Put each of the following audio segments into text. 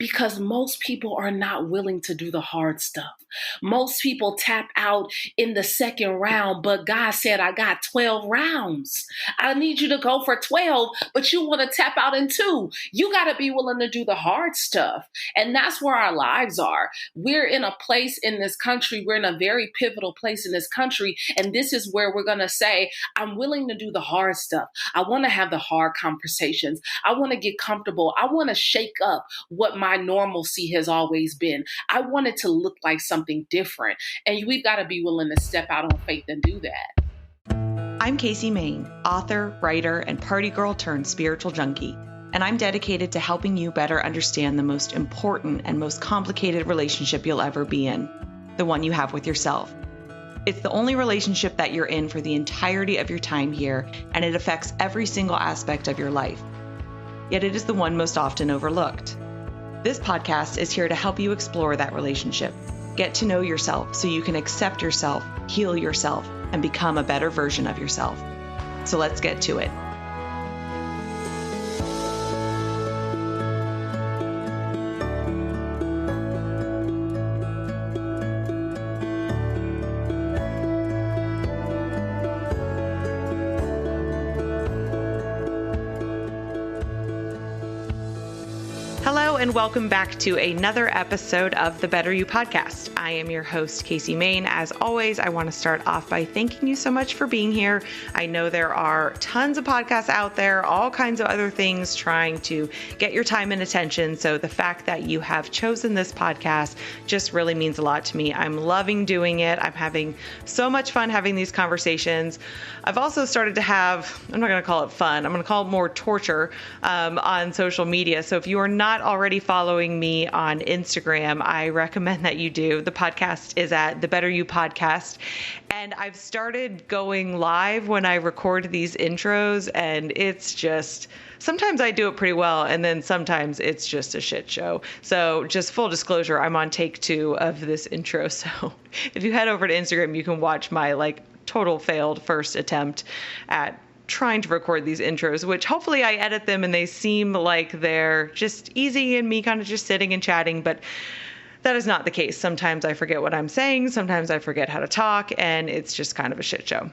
Because most people are not willing to do the hard stuff. Most people tap out in the second round, but God said, I got 12 rounds. I need you to go for 12, but you want to tap out in 2. You got to be willing to do the hard stuff. And that's where our lives are. We're in a place in this country. We're in a very pivotal place in this country. And this is where we're going to say, I'm willing to do the hard stuff. I want to have the hard conversations. I want to get comfortable. I want to shake up what my normalcy has always been. I want it to look like something different. And we've got to be willing to step out on faith and do that. I'm Casey Main, author, writer, and party girl turned spiritual junkie. And I'm dedicated to helping you better understand the most important and most complicated relationship you'll ever be in, the one you have with yourself. It's the only relationship that you're in for the entirety of your time here, and it affects every single aspect of your life. Yet it is the one most often overlooked. This podcast is here to help you explore that relationship, get to know yourself so you can accept yourself, heal yourself, and become a better version of yourself. So let's get to it. Hello and welcome back to another episode of the Better You podcast. I am your host, Casey Main. As always, I want to start off by thanking you so much for being here. I know there are tons of podcasts out there, all kinds of other things trying to get your time and attention. So the fact that you have chosen this podcast just really means a lot to me. I'm loving doing it. I'm having so much fun having these conversations. I've also started to have, I'm not going to call it fun, I'm going to call it more torture on social media. So if you are not already following me on Instagram, I recommend that you do. The podcast is at The Better You Podcast. And I've started going live when I record these intros, and it's just, sometimes I do it pretty well, and then sometimes it's just a shit show. So just full disclosure, I'm on take 2 of this intro. So if you head over to Instagram, you can watch my total failed first attempt at trying to record these intros, which hopefully I edit them and they seem like they're just easy and me kind of just sitting and chatting, but that is not the case. Sometimes I forget what I'm saying, sometimes I forget how to talk, and it's just kind of a shit show.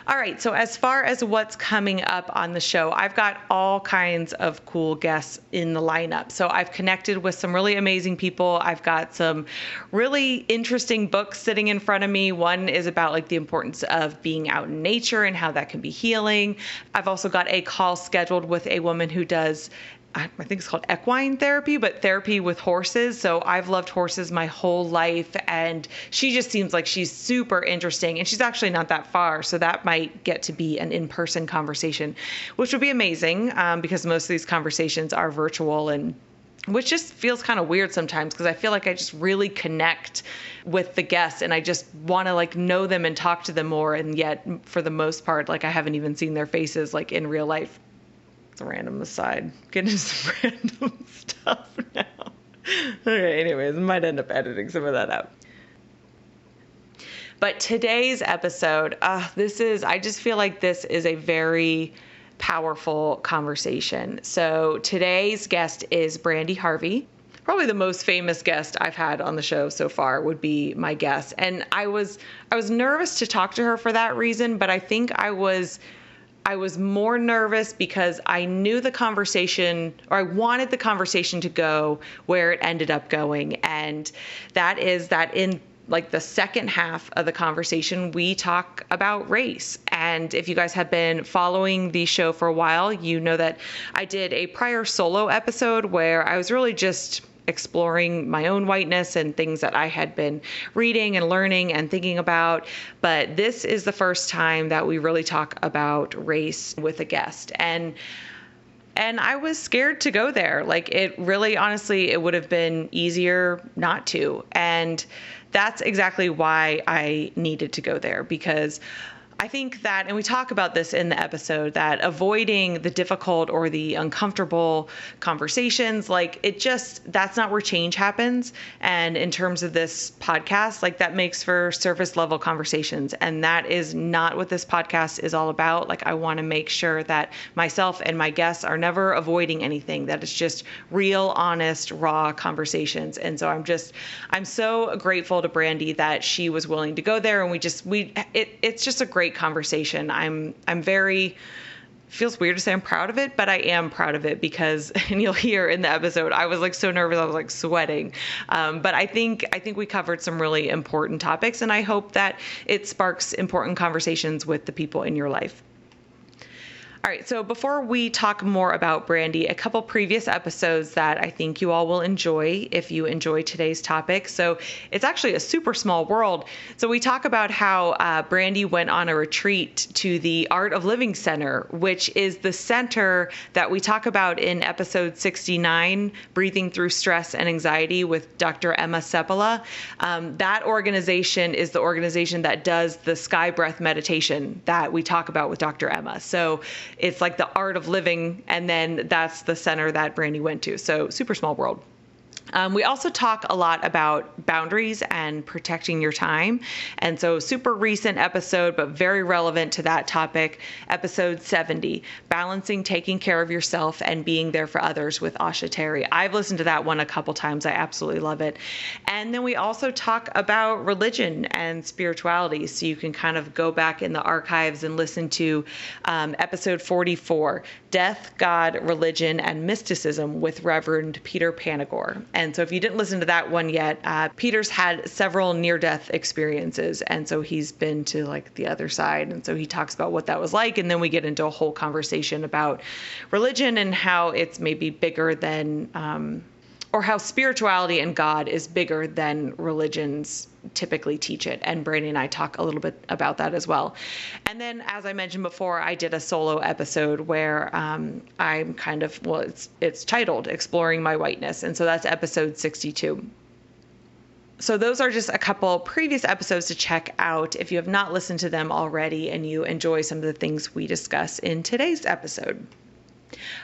All right, so as far as what's coming up on the show, I've got all kinds of cool guests in the lineup. So I've connected with some really amazing people. I've got some really interesting books sitting in front of me. One is about the importance of being out in nature and how that can be healing. I've also got a call scheduled with a woman who does, I think it's called equine therapy, but therapy with horses. So I've loved horses my whole life, and she just seems like she's super interesting, and she's actually not that far. So that might get to be an in-person conversation, which would be amazing because most of these conversations are virtual, and which just feels kind of weird sometimes because I feel like I just really connect with the guests and I just want to know them and talk to them more. And yet for the most part, I haven't even seen their faces in real life. It's a random aside. Get into some random stuff now. Okay, anyways, I might end up editing some of that out. But today's episode, I just feel like this is a very powerful conversation. So today's guest is Brandi Harvey. Probably the most famous guest I've had on the show so far would be my guess. And I was nervous to talk to her for that reason, but I think I was more nervous because I knew the conversation, or I wanted the conversation to go where it ended up going. And that is that in the second half of the conversation, we talk about race. And if you guys have been following the show for a while, you know that I did a prior solo episode where I was really just exploring my own whiteness and things that I had been reading and learning and thinking about. But this is the first time that we really talk about race with a guest. And I was scared to go there. It really, honestly, it would have been easier not to. And that's exactly why I needed to go there, because I think that, and we talk about this in the episode, that avoiding the difficult or the uncomfortable conversations, that's not where change happens. And in terms of this podcast, that makes for surface level conversations. And that is not what this podcast is all about. I want to make sure that myself and my guests are never avoiding anything, that it's just real, honest, raw conversations. And so I'm so grateful to Brandi that she was willing to go there. And it's just a great conversation. I'm very, feels weird to say I'm proud of it, but I am proud of it because, and you'll hear in the episode, I was so nervous, I was sweating. But I think we covered some really important topics, and I hope that it sparks important conversations with the people in your life. All right, so before we talk more about Brandi, a couple previous episodes that I think you all will enjoy if you enjoy today's topic. So it's actually a super small world. So we talk about how Brandi went on a retreat to the Art of Living Center, which is the center that we talk about in episode 69, Breathing Through Stress and Anxiety with Dr. Emma Seppala. That organization is the organization that does the sky breath meditation that we talk about with Dr. Emma. So it's the art of living, and then that's the center that Brandi went to. So super small world. We also talk a lot about boundaries and protecting your time. And so super recent episode, but very relevant to that topic, episode 70, balancing taking care of yourself and being there for others with Asha Terry. I've listened to that one a couple times. I absolutely love it. And then we also talk about religion and spirituality. So you can kind of go back in the archives and listen to episode 44, Death, God, Religion, and Mysticism with Reverend Peter Panagore. And so if you didn't listen to that one yet, Peter's had several near-death experiences. And so he's been to the other side. And so he talks about what that was like. And then we get into a whole conversation about religion and how it's maybe bigger than, or how spirituality and God is bigger than religions typically teach it. And Brandi and I talk a little bit about that as well. And then, as I mentioned before, I did a solo episode where I'm kind of, it's titled Exploring My Whiteness. And so that's episode 62. So those are just a couple previous episodes to check out if you have not listened to them already and you enjoy some of the things we discuss in today's episode.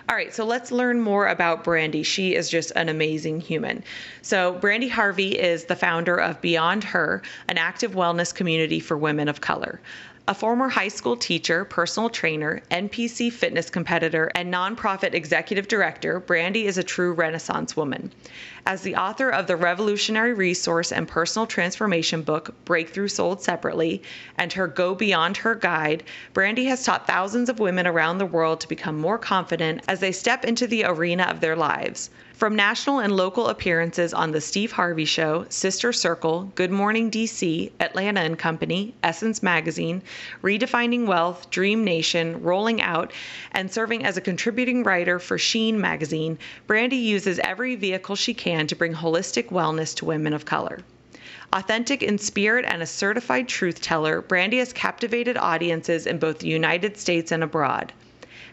All right, so let's learn more about Brandi. She is just an amazing human. So Brandi Harvey is the founder of Beyond Her, an active wellness community for women of color. A former high school teacher, personal trainer, NPC fitness competitor, and nonprofit executive director, Brandi is a true Renaissance woman. As the author of the revolutionary resource and personal transformation book, Breakthrough Sold Separately, and her Go Beyond Her guide, Brandi has taught thousands of women around the world to become more confident as they step into the arena of their lives. From national and local appearances on The Steve Harvey Show, Sister Circle, Good Morning DC, Atlanta and Company, Essence Magazine, Redefining Wealth, Dream Nation, Rolling Out, and serving as a contributing writer for Sheen Magazine, Brandi uses every vehicle she can to bring holistic wellness to women of color. Authentic in spirit and a certified truth teller, Brandi has captivated audiences in both the United States and abroad.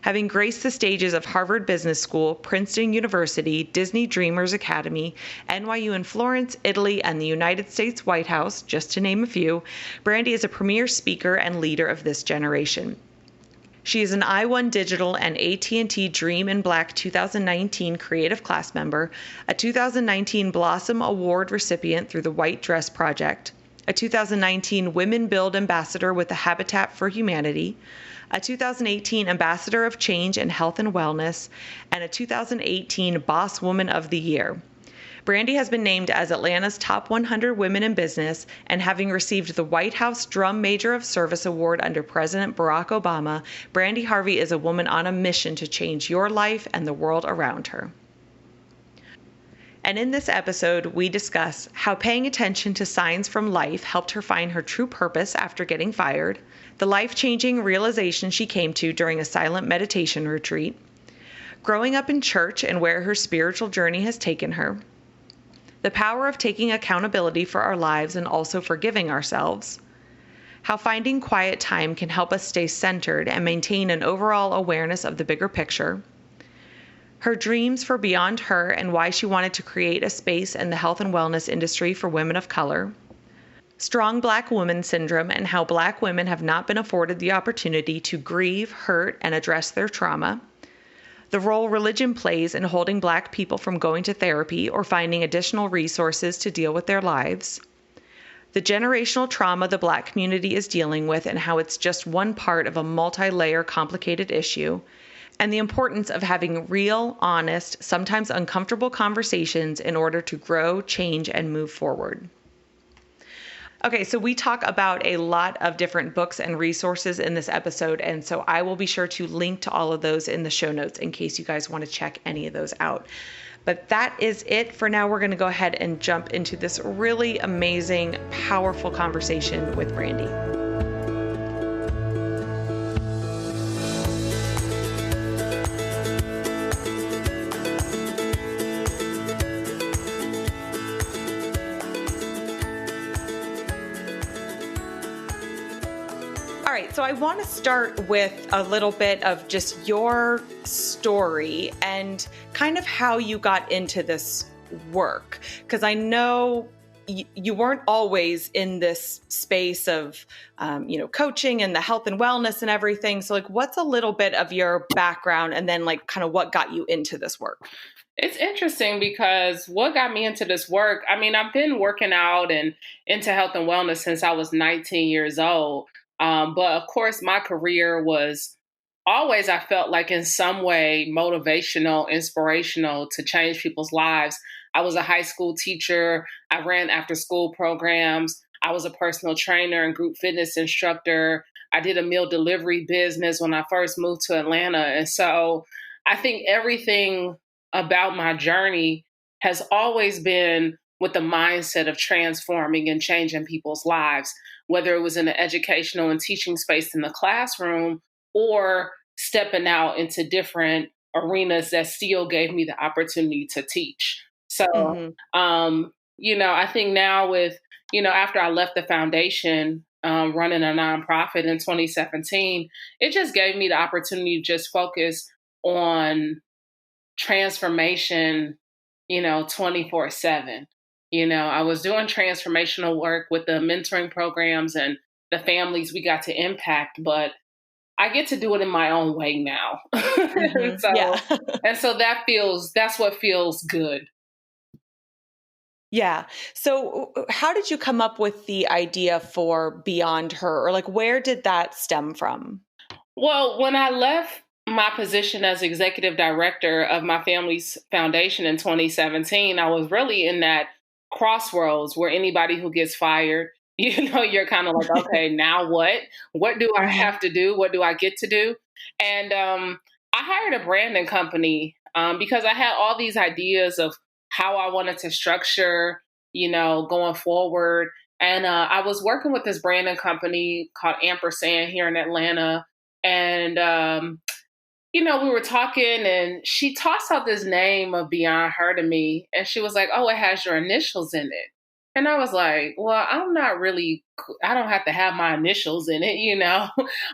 Having graced the stages of Harvard Business School, Princeton University, Disney Dreamers Academy, NYU in Florence, Italy, and the United States White House, just to name a few, Brandi is a premier speaker and leader of this generation. She is an I1 Digital and AT&T Dream in Black 2019 Creative Class member, a 2019 Blossom Award recipient through the White Dress Project, a 2019 Women Build Ambassador with the Habitat for Humanity, a 2018 Ambassador of Change in Health and Wellness, and a 2018 Boss Woman of the Year. Brandi has been named as Atlanta's top 100 women in business, and having received the White House Drum Major of Service Award under President Barack Obama, Brandi Harvey is a woman on a mission to change your life and the world around her. And in this episode, we discuss how paying attention to signs from life helped her find her true purpose after getting fired, the life-changing realization she came to during a silent meditation retreat, growing up in church and where her spiritual journey has taken her, the power of taking accountability for our lives and also forgiving ourselves, how finding quiet time can help us stay centered and maintain an overall awareness of the bigger picture, her dreams for Beyond Her and why she wanted to create a space in the health and wellness industry for women of color, Strong Black Woman Syndrome and How Black Women Have Not Been Afforded the Opportunity to Grieve, Hurt, and Address Their Trauma. The role religion plays in holding Black people from going to therapy or finding additional resources to deal with their lives. The generational trauma the Black community is dealing with and how it's just one part of a multi-layer complicated issue. And the importance of having real, honest, sometimes uncomfortable conversations in order to grow, change, and move forward. Okay, so we talk about a lot of different books and resources in this episode, and so I will be sure to link to all of those in the show notes in case you guys want to check any of those out. But that is it for now. We're going to go ahead and jump into this really amazing, powerful conversation with Brandi. All right, so I want to start with a little bit of just your story and kind of how you got into this work, because I know you weren't always in this space of, coaching and the health and wellness and everything. So like, what's a little bit of your background and then like kind of what got you into this work? It's interesting because what got me into this work, I mean, I've been working out and into health and wellness since I was 19 years old. But of course, my career was always, I felt like in some way, motivational, inspirational to change people's lives. I was a high school teacher. I ran after school programs. I was a personal trainer and group fitness instructor. I did a meal delivery business when I first moved to Atlanta. And so I think everything about my journey has always been with the mindset of transforming and changing people's lives, whether it was in the educational and teaching space in the classroom or stepping out into different arenas that still gave me the opportunity to teach. So, I think now with, after I left the foundation, running a nonprofit in 2017, it just gave me the opportunity to just focus on transformation, 24/7. I was doing transformational work with the mentoring programs and the families we got to impact, but I get to do it in my own way now. So that's what feels good. Yeah. So how did you come up with the idea for Beyond Her, or like, where did that stem from? Well, when I left my position as executive director of my family's foundation in 2017, I was really in that crossroads where anybody who gets fired, you're kind of like, okay, now what? What do I have to do? What do I get to do? And I hired a branding company because I had all these ideas of how I wanted to structure, going forward. And I was working with this branding company called Ampersand here in Atlanta. And, we were talking and she tossed out this name of Beyond Her to me. And she was like, oh, it has your initials in it. And I was like, well, I don't have to have my initials in it,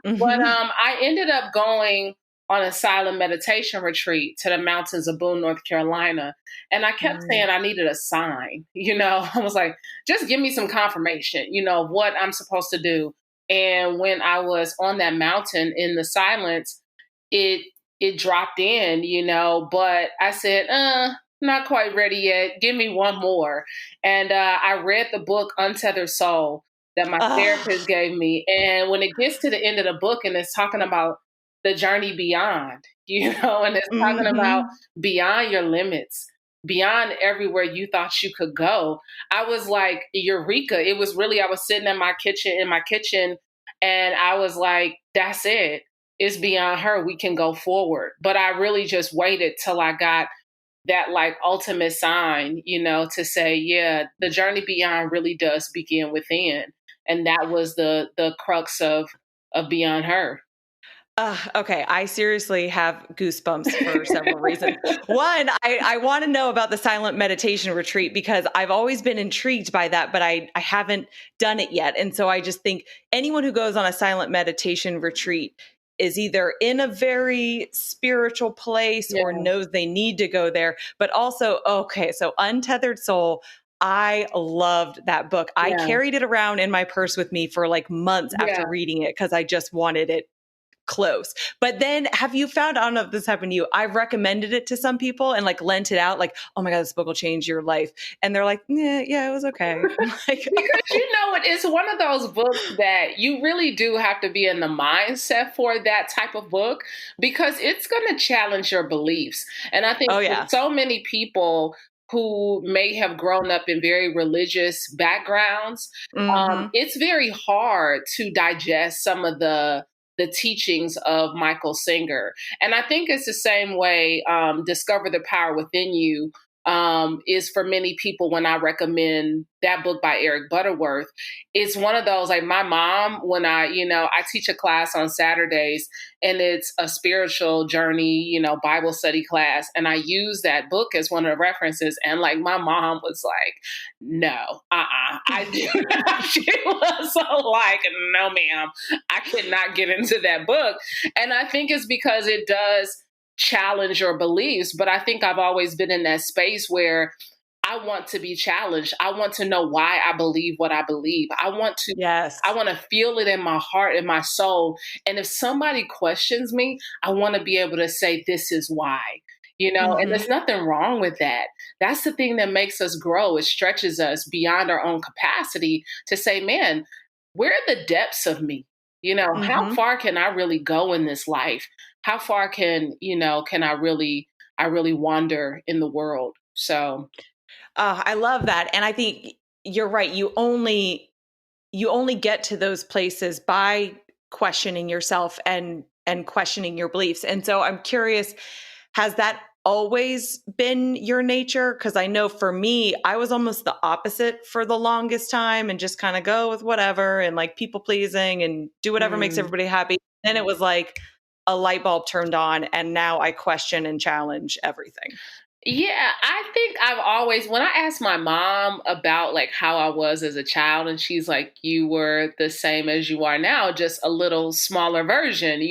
But I ended up going on a silent meditation retreat to the mountains of Boone, North Carolina. And I kept saying I needed a sign, I was like, just give me some confirmation, of what I'm supposed to do. And when I was on that mountain in the silence, it dropped in, but I said, not quite ready yet. Give me one more. And I read the book Untethered Soul that my therapist gave me. And when it gets to the end of the book and it's talking about the journey beyond, and it's talking about beyond your limits, beyond everywhere you thought you could go, I was like, eureka. It was really, I was sitting in my kitchen and I was like, that's it. It's Beyond Her. We can go forward. But I really just waited till I got that like ultimate sign, to say, yeah, the journey beyond really does begin within. And that was the crux of Beyond Her. Okay. I seriously have goosebumps for several reasons. One, I want to know about the silent meditation retreat because I've always been intrigued by that, but I haven't done it yet. And so I just think anyone who goes on a silent meditation retreat is either in a very spiritual place or knows they need to go there, but also, okay, so Untethered Soul, I loved that book. I Yeah. carried it around in my purse with me for like months Yeah. after reading it because I just wanted it close. But then have you found, I don't know if this happened to you, I've recommended it to some people and like lent it out, like, oh my God, this book will change your life. And they're like, yeah, it was okay. I'm like, Because you know it's one of those books that you really do have to be in the mindset for that type of book because it's going to challenge your beliefs. And I think oh for yeah. so many people who may have grown up in very religious backgrounds, Mm-hmm. it's very hard to digest some of the teachings of Michael Singer. And I think it's the same way Discover the Power Within You is for many people when I recommend that book by Eric Butterworth. It's one of those, like my mom, when I teach a class on Saturdays and it's a spiritual journey, Bible study class. And I use that book as one of the references. And like my mom was like, no, I do not. She was so like, no, ma'am, I cannot get into that book. And I think it's because it does challenge your beliefs. But I think I've always been in that space where I want to be challenged. I want to know why I believe what I believe. Yes. I want to feel it in my heart and my soul. And if somebody questions me, I want to be able to say, this is why. And there's nothing wrong with that. That's the thing that makes us grow. It stretches us beyond our own capacity to say, man, where are the depths of me? How far can I really go in this life? How far can I really wander in the world? So I love that. And I think you're right. You only get to those places by questioning yourself and questioning your beliefs. And so I'm curious, has that always been your nature? Because I know for me, I was almost the opposite for the longest time and just kind of go with whatever and like people pleasing and do whatever makes everybody happy. Then it was like a light bulb turned on and now I question and challenge everything. yeah, I think I've always, when I asked my mom about like how I was as a child, and she's like, you were the same as you are now, just a little smaller version,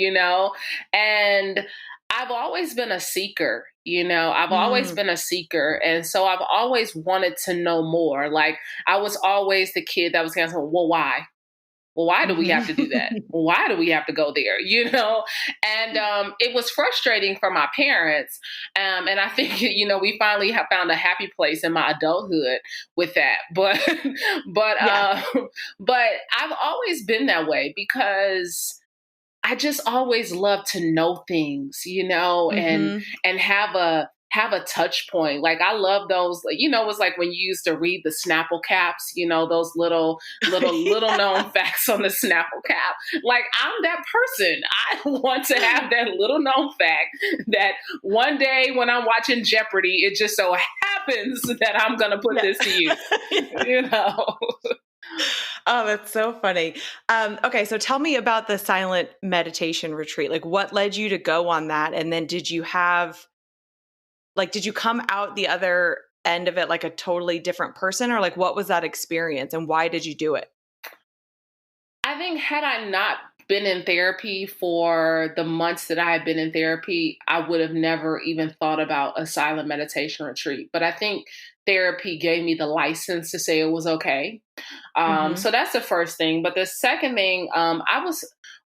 and I've always been a seeker, I've always been a seeker. And so I've always wanted to know more. Like I was always the kid that was going to say, well, why? Well, why do we have to do that? Well, why do we have to go there? And it was frustrating for my parents. And I think, we finally have found a happy place in my adulthood with that. But, Yeah. but I've always been that way because I just always love to know things, and have a touch point. Like I love those, it was like when you used to read the Snapple caps, those little known facts on the Snapple cap. Like I'm that person. I want to have that little known fact that one day when I'm watching Jeopardy, it just so happens that I'm going to put this to you, Oh, that's so funny. Okay, so tell me about the silent meditation retreat. Like what led you to go on that? And then did you come out the other end of it like a totally different person, or like what was that experience and why did you do it? I think had I not been in therapy for the months that I had been in therapy, I would have never even thought about a silent meditation retreat. But I think therapy gave me the license to say it was okay. So that's the first thing. But the second thing,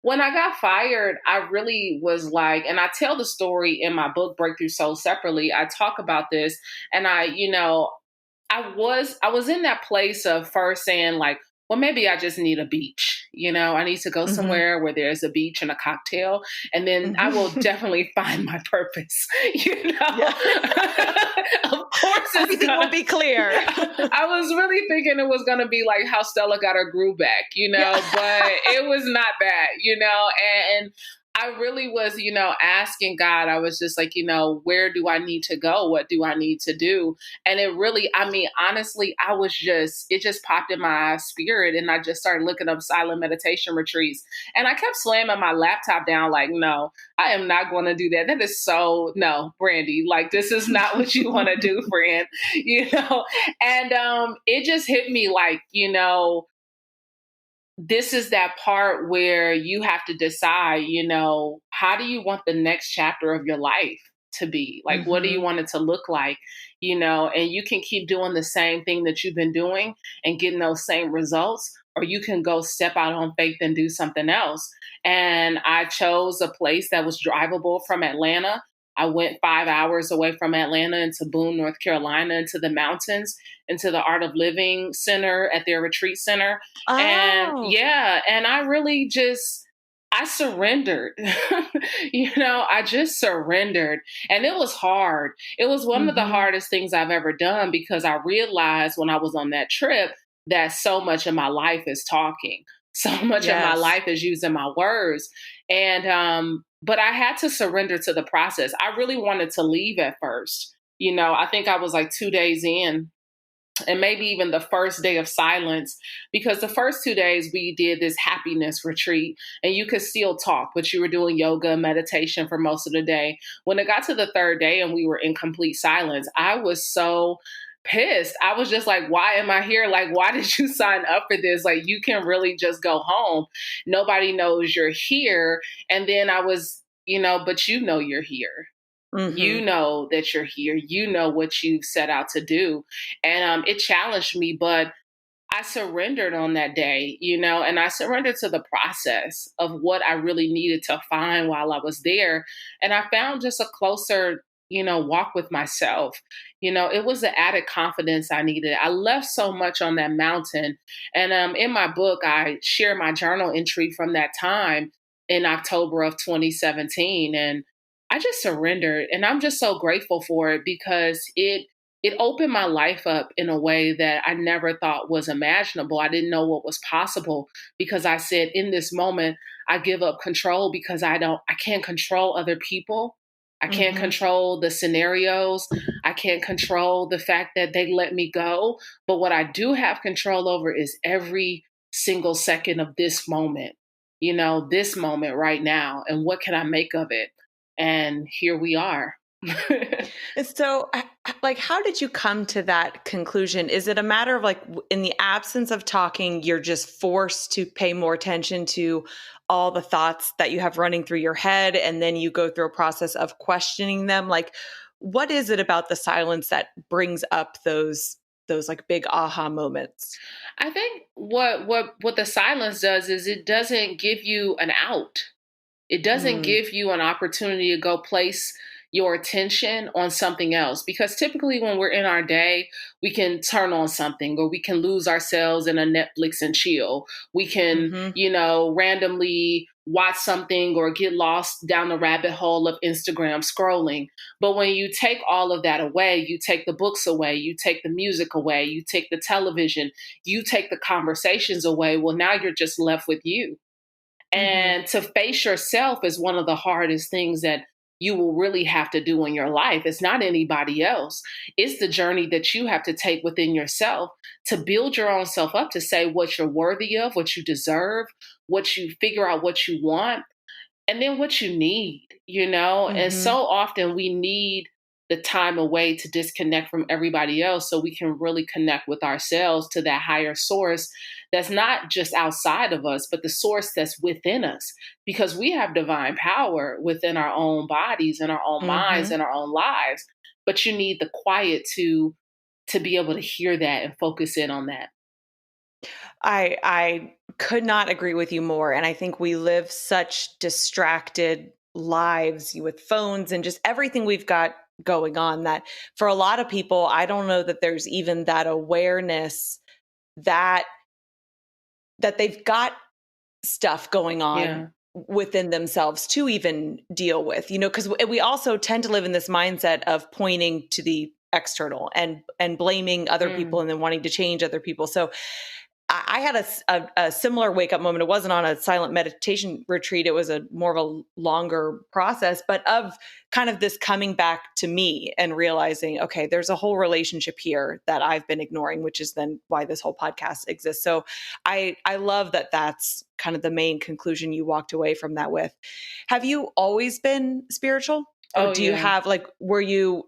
when I got fired, I really was like, and I tell the story in my book, Breakthrough Soul, separately. I talk about this and I was in that place of first saying like, well, maybe I just need a beach. I need to go somewhere where there's a beach and a cocktail, and then I will definitely find my purpose. Yeah. Of course, everything will be clear. I was really thinking it was going to be like how Stella got her groove back, but it was not that, and I really was, asking God. I was just like, where do I need to go? What do I need to do? And it really, honestly, it just popped in my spirit. And I just started looking up silent meditation retreats. And I kept slamming my laptop down like, no, I am not going to do that. That is no, Brandi, like, this is not what you want to do, friend, And it just hit me like, this is that part where you have to decide, how do you want the next chapter of your life to be? Like, what do you want it to look like? And you can keep doing the same thing that you've been doing and getting those same results, or you can go step out on faith and do something else. And I chose a place that was drivable from Atlanta. I went 5 hours away from Atlanta into Boone, North Carolina, into the mountains, into the Art of Living Center at their retreat center. And and I really I surrendered. I just surrendered. And it was hard. It was one of the hardest things I've ever done, because I realized when I was on that trip that so much of my life is talking. So much of my life is using my words. And, but I had to surrender to the process. I really wanted to leave at first. I think I was like 2 days in, and maybe even the first day of silence, because the first 2 days we did this happiness retreat and you could still talk, but you were doing yoga, meditation for most of the day. When it got to the third day and we were in complete silence, I was so pissed. I was just like, why am I here? Like, why did you sign up for this? Like, you can really just go home. Nobody knows you're here. And then I was, but you're here. You know that you're here. You know what you've set out to do. And it challenged me, but I surrendered on that day, and I surrendered to the process of what I really needed to find while I was there. And I found just a closer, walk with myself. It was the added confidence I needed. I left so much on that mountain. And in my book, I share my journal entry from that time in October of 2017. And I just surrendered, and I'm just so grateful for it, because it opened my life up in a way that I never thought was imaginable. I didn't know what was possible, because I said, in this moment, I give up control, because I can't control other people. I can't control the scenarios. I can't control the fact that they let me go. But what I do have control over is every single second of this moment, this moment right now. And what can I make of it? And here we are. So, like, how did you come to that conclusion? Is it a matter of, like, in the absence of talking, you're just forced to pay more attention to all the thoughts that you have running through your head, and then you go through a process of questioning them? Like, what is it about the silence that brings up those like big aha moments? I think what the silence does is it doesn't give you an out. It doesn't give you an opportunity to go place your attention on something else. Because typically when we're in our day, we can turn on something, or we can lose ourselves in a Netflix and chill. We can, randomly watch something or get lost down the rabbit hole of Instagram scrolling. But when you take all of that away, you take the books away, you take the music away, you take the television, you take the conversations away. Well, now you're just left with you. And to face yourself is one of the hardest things that you will really have to do in your life. It's not anybody else. It's the journey that you have to take within yourself to build your own self up, to say what you're worthy of, what you deserve, what you figure out what you want, and then what you need, And so often we need the time away to disconnect from everybody else so we can really connect with ourselves, to that higher source that's not just outside of us, but the source that's within us, because we have divine power within our own bodies and our own minds and our own lives. But you need the quiet to be able to hear that and focus in on that. I could not agree with you more. And I think we live such distracted lives with phones and just everything we've got going on, that for a lot of people, I don't know that there's even that awareness that they've got stuff going on within themselves to even deal with, because we also tend to live in this mindset of pointing to the external and blaming other people and then wanting to change other people. So I had a similar wake up moment. It wasn't on a silent meditation retreat. It was more of a longer process, but of kind of this coming back to me and realizing, okay, there's a whole relationship here that I've been ignoring, which is then why this whole podcast exists. So I love that that's kind of the main conclusion you walked away from that with. Have you always been spiritual? Or do you have, like, were you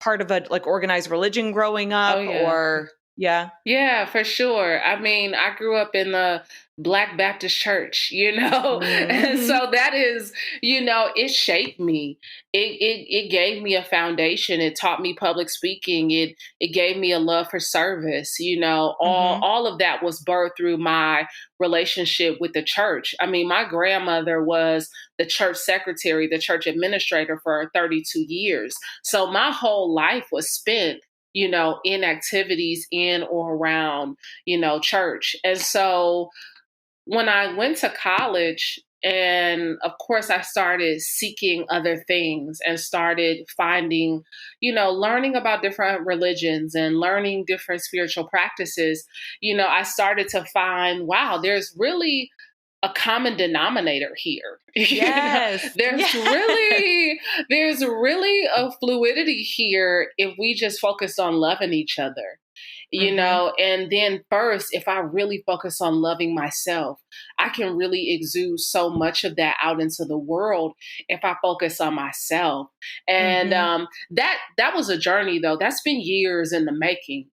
part of a, like, organized religion growing up or? Yeah. Yeah, for sure. I mean, I grew up in the Black Baptist church, and Mm-hmm. so that is, it shaped me. It gave me a foundation. It taught me public speaking. It gave me a love for service. Mm-hmm. All of that was birthed through my relationship with the church. I mean, my grandmother was the church secretary, the church administrator for 32 years. So my whole life was spent in activities in or around, church. And so when I went to college, and of course, I started seeking other things and started finding, learning about different religions and learning different spiritual practices. I started to find, wow, there's really a common denominator here. Yes. There's Yes. really a fluidity here if we just focus on loving each other. Mm-hmm. And then first, if I really focus on loving myself, I can really exude so much of that out into the world if I focus on myself. And Mm-hmm. that was a journey, though. That's been years in the making.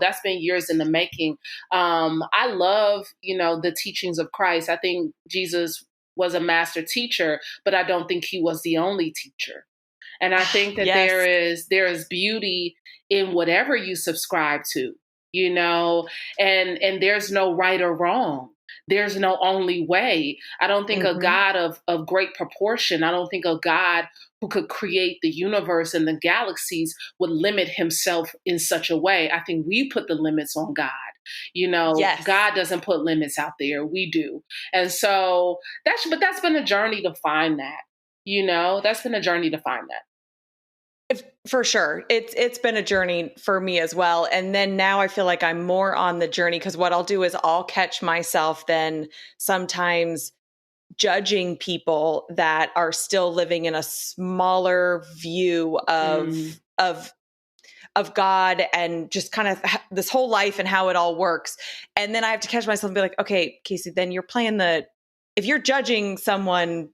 That's been years in the making. I love, the teachings of Christ. I think Jesus was a master teacher, but I don't think he was the only teacher. And I think that Yes. there is beauty in whatever you subscribe to, you know, and there's no right or wrong. There's no only way. I don't think a Mm-hmm. God of great proportion, I don't think a God who could create the universe and the galaxies would limit himself in such a way. I think we put the limits on God. Yes. God doesn't put limits out there. We do. And so that's been a journey to find that. That's been a journey to find that. For sure. It's been a journey for me as well. And then now I feel like I'm more on the journey because what I'll do is I'll catch myself then sometimes judging people that are still living in a smaller view Mm. of God and just kind of this whole life and how it all works. And then I have to catch myself and be like, okay, Casey, then you're playing if you're judging someone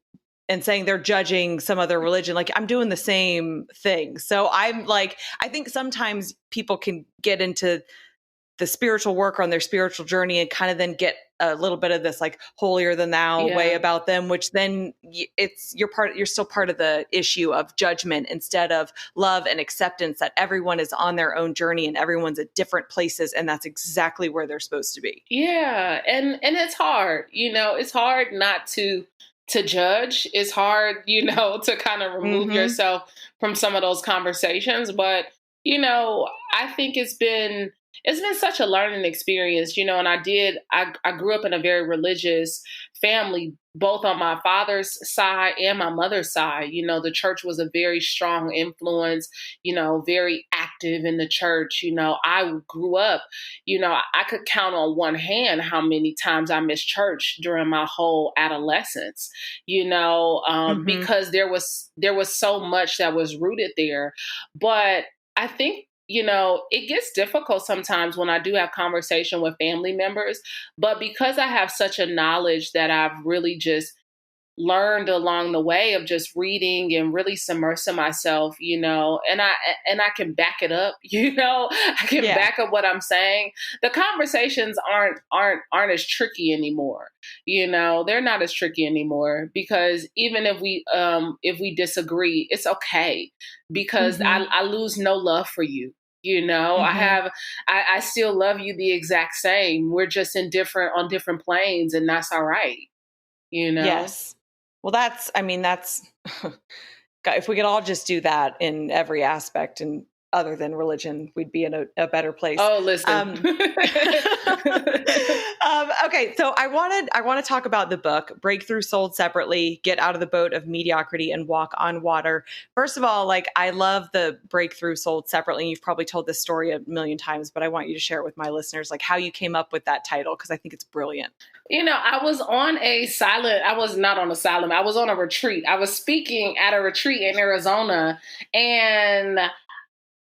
and saying they're judging some other religion, like I'm doing the same thing. So I'm like, I think sometimes people can get into the spiritual work on their spiritual journey and kind of then get a little bit of this like holier than thou way Yeah. about them, which then you're still part of the issue of judgment instead of love and acceptance that everyone is on their own journey and everyone's at different places. And that's exactly where they're supposed to be. Yeah. And it's hard, it's hard not to judge. It's hard, to kind of remove Mm-hmm. yourself from some of those conversations. But, I think it's been such a learning experience, and I grew up in a very religious family, both on my father's side and my mother's side. The church was a very strong influence, very active in the church. I grew up, I could count on one hand how many times I missed church during my whole adolescence, Mm-hmm. because there was so much that was rooted there. But I think, it gets difficult sometimes when I do have conversation with family members, but because I have such a knowledge that I've really just learned along the way of just reading and really submersing myself, and I can back it up, I can Yeah. back up what I'm saying. The conversations aren't as tricky anymore. They're not as tricky anymore because even if we disagree, it's okay because I, Mm-hmm. I lose no love for you. I Mm-hmm. have, I still love you the exact same. We're just on different planes, and that's all right. You know? Yes. Well, that's God, if we could all just do that in every aspect and other than religion, we'd be in a better place. Oh, listen. Um, okay, so I want to talk about the book Breakthrough Sold Separately, Get Out of the Boat of Mediocrity and Walk on Water. First of all, like I love the Breakthrough Sold Separately. You've probably told this story a million times, but I want you to share it with my listeners, like how you came up with that title because I think it's brilliant. I was not on asylum. I was on a retreat. I was speaking at a retreat in Arizona, and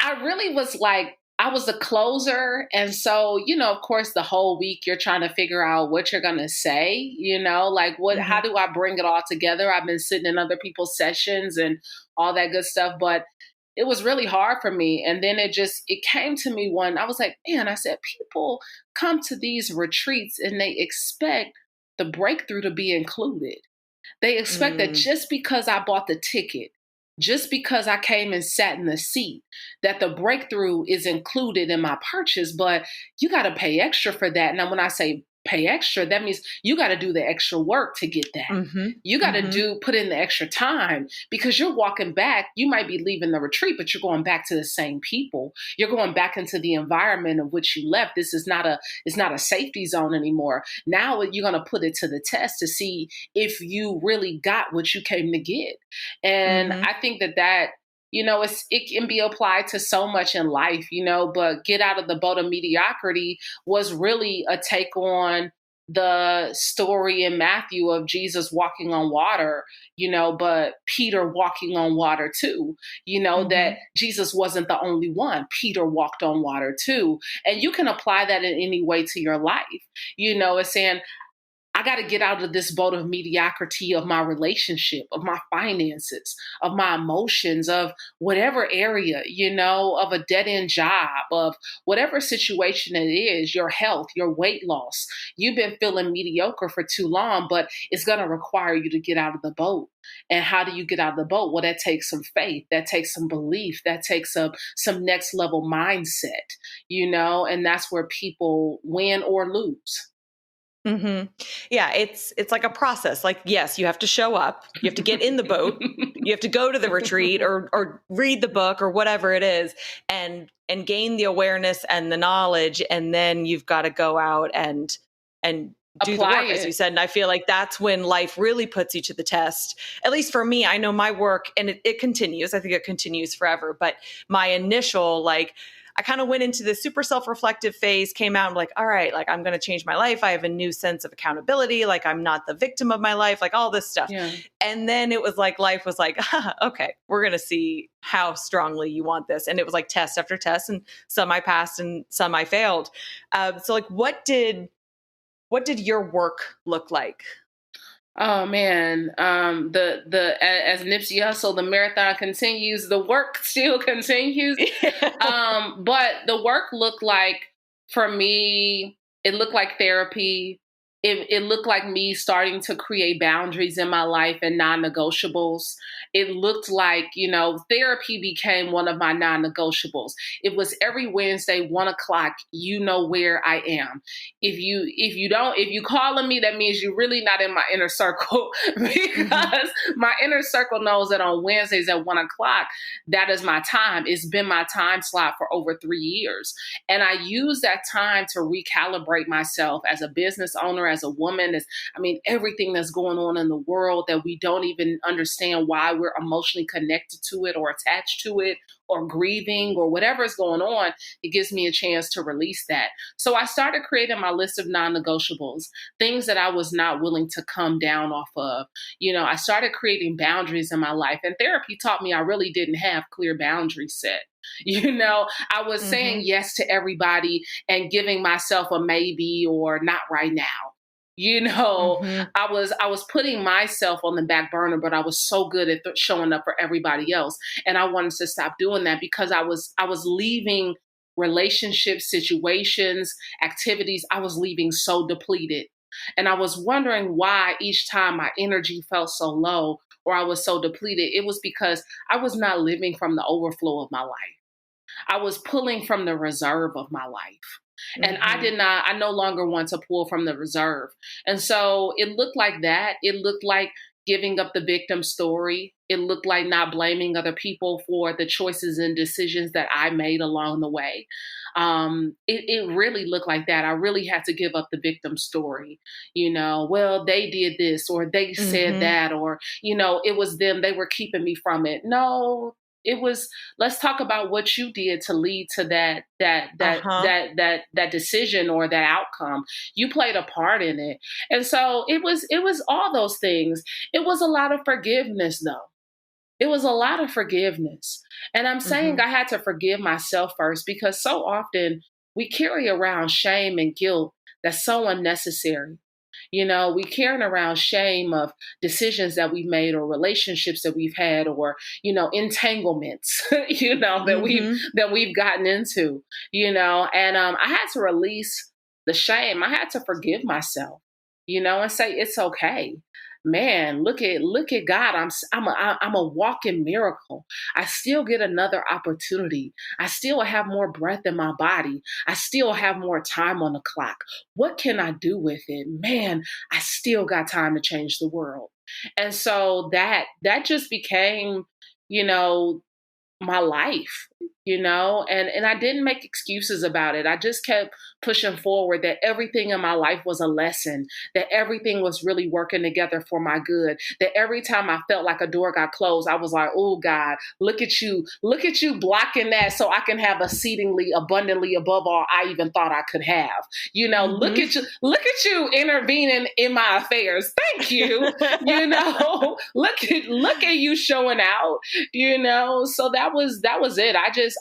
I really was like, I was a closer. And so, of course, the whole week you're trying to figure out what you're going to say, like how Mm-hmm. do I bring it all together? I've been sitting in other people's sessions and all that good stuff. But it was really hard for me. And then it came to me I was like, man, I said, people come to these retreats and they expect the breakthrough to be included. They expect that just because I bought the ticket, just because I came and sat in the seat, that the breakthrough is included in my purchase, but you got to pay extra for that. Now, when I say pay extra, that means you got to do the extra work to get that. You got to put in the extra time, because you're walking back. You might be leaving the retreat, but you're going back to the same people. You're going back into the environment of which you left. It's not a safety zone anymore. Now you're going to put it to the test to see if you really got what you came to get. And I think that it can be applied to so much in life, but get out of the boat of mediocrity was really a take on the story in Matthew of Jesus walking on water, but Peter walking on water too, that Jesus wasn't the only one. Peter walked on water too. And you can apply that in any way to your life. It's saying, I got to get out of this boat of mediocrity of my relationship, of my finances, of my emotions, of whatever area, of a dead end job, of whatever situation it is, your health, your weight loss. You've been feeling mediocre for too long, but it's going to require you to get out of the boat. And how do you get out of the boat? Well, that takes some faith. That takes some belief. That takes some next level mindset, and that's where people win or lose. Yeah, it's like a process. Like, yes, you have to show up, you have to get in the boat, you have to go to the retreat or read the book or whatever it is, and gain the awareness and the knowledge, and then you've got to go out and do the work, as you said. And I feel like that's when life really puts you to the test. At least for me, I know my work, and it continues. I think it continues forever. But my initial, I kind of went into this super self-reflective phase, came out and like, all right, I'm going to change my life. I have a new sense of accountability. I'm not the victim of my life, all this stuff. Yeah. And then it was life was okay, we're going to see how strongly you want this. And it was test after test, and some I passed and some I failed. So what did your work look like? Oh man, as Nipsey Hussle, the marathon continues, the work still continues. But the work looked like, for me, it looked like therapy. It looked like me starting to create boundaries in my life and non-negotiables. It looked like, therapy became one of my non-negotiables. It was every Wednesday, 1:00, where I am. If you calling me, that means you're really not in my inner circle, because my inner circle knows that on Wednesdays at 1:00, that is my time. It's been my time slot for over 3 years. And I use that time to recalibrate myself as a business owner, as a woman, everything that's going on in the world that we don't even understand why we're emotionally connected to it or attached to it or grieving or whatever is going on. It gives me a chance to release that. So I started creating my list of non-negotiables, things that I was not willing to come down off of. I started creating boundaries in my life, and therapy taught me I really didn't have clear boundaries set. I was saying yes to everybody and giving myself a maybe or not right now. I was putting myself on the back burner, but I was so good at showing up for everybody else. And I wanted to stop doing that, because I was leaving relationships, situations, activities. I was leaving so depleted. And I was wondering why each time my energy felt so low or I was so depleted. It was because I was not living from the overflow of my life. I was pulling from the reserve of my life. And I no longer want to pull from the reserve. And so it looked like that. It looked like giving up the victim story. It looked like not blaming other people for the choices and decisions that I made along the way. It really looked like that. I really had to give up the victim story. Well, they did this, or they said that, or, it was them. They were keeping me from it. No. It was, let's talk about what you did to lead to that decision or that outcome. You played a part in it. And so it was all those things. It was a lot of forgiveness, though. It was a lot of forgiveness. And I'm saying I had to forgive myself first, because so often we carry around shame and guilt that's so unnecessary. We carrying around shame of decisions that we've made or relationships that we've had or, entanglements, that we've gotten into, and I had to release the shame. I had to forgive myself, and say, it's okay. Man, look at God. I'm a walking miracle. I still get another opportunity. I still have more breath in my body. I still have more time on the clock. What can I do with it? Man, I still got time to change the world. And so that just became, you know, my life, and I didn't make excuses about it. I just kept pushing forward that everything in my life was a lesson, that everything was really working together for my good, that every time I felt like a door got closed, I was like, oh God, look at you blocking that so I can have exceedingly abundantly above all I even thought I could have. Look at you intervening in my affairs. Thank you. Look at you showing out, so that was it.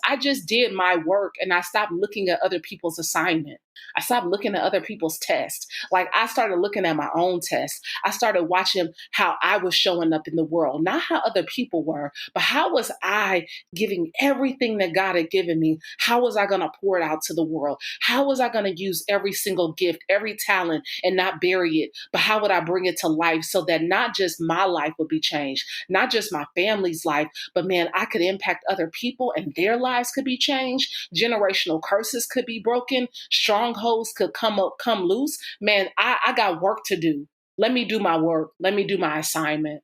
I just did my work and I stopped looking at other people's assignment. I stopped looking at other people's tests. Like I started looking at my own test. I started watching how I was showing up in the world, not how other people were, but how was I giving everything that God had given me? How was I going to pour it out to the world? How was I going to use every single gift, every talent and not bury it? But how would I bring it to life so that not just my life would be changed, not just my family's life, but man, I could impact other people and their lives could be changed. Generational curses could be broken. Strongholds could come loose. Man, I got work to do. Let me do my work. Let me do my assignment.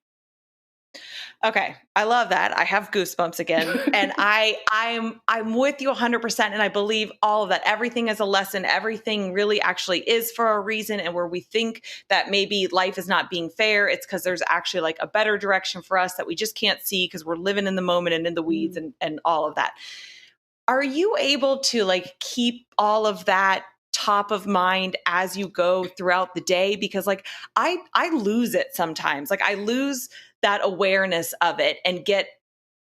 Okay. I love that. I have goosebumps again. And I'm with you 100%. And I believe all of that. Everything is a lesson. Everything really actually is for a reason. And where we think that maybe life is not being fair, it's because there's actually like a better direction for us that we just can't see because we're living in the moment and in the weeds and all of that. Are you able to like keep all of that top of mind as you go throughout the day? Because like I lose it sometimes. Like I lose that awareness of it and get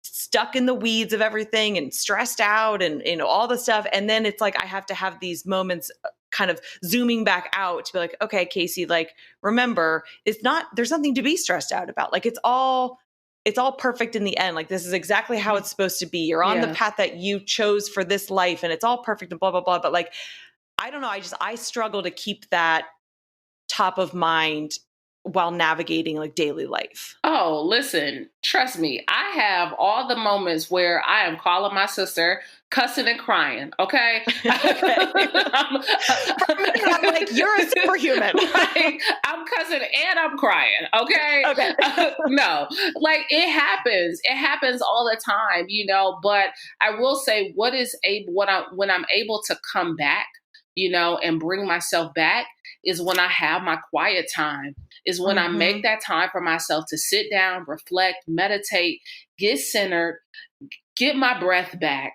stuck in the weeds of everything and stressed out and all the stuff. And then it's like I have to have these moments kind of zooming back out to be like, okay, Casey, like remember, there's nothing to be stressed out about. Like it's all perfect in the end. Like this is exactly how it's supposed to be. You're on the path that you chose for this life and it's all perfect and blah, blah, blah. But like, I don't know. I struggle to keep that top of mind while navigating like daily life. Oh, listen, trust me. I have all the moments where I am calling my sister, cussing and crying. Okay. I'm like, you're a superhuman. Like, I'm cussing and I'm crying. Okay. Okay. No, like it happens. It happens all the time, but I will say when I'm able to come back, and bring myself back is when I have my quiet time, is when I make that time for myself to sit down, reflect, meditate, get centered, get my breath back,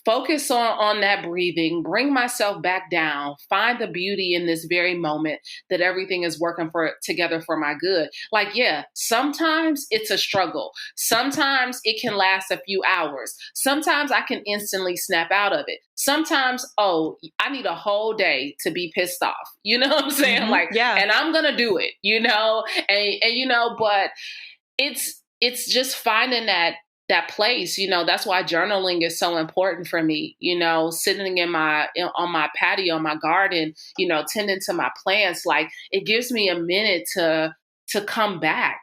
focus on that breathing, bring myself back down, find the beauty in this very moment that everything is working together for my good. Like, yeah, sometimes it's a struggle. Sometimes it can last a few hours. Sometimes I can instantly snap out of it. Sometimes, I need a whole day to be pissed off. You know what I'm saying? And I'm going to do it, but it's just finding that place, that's why journaling is so important for me, sitting on my patio, my garden, tending to my plants. Like it gives me a minute to come back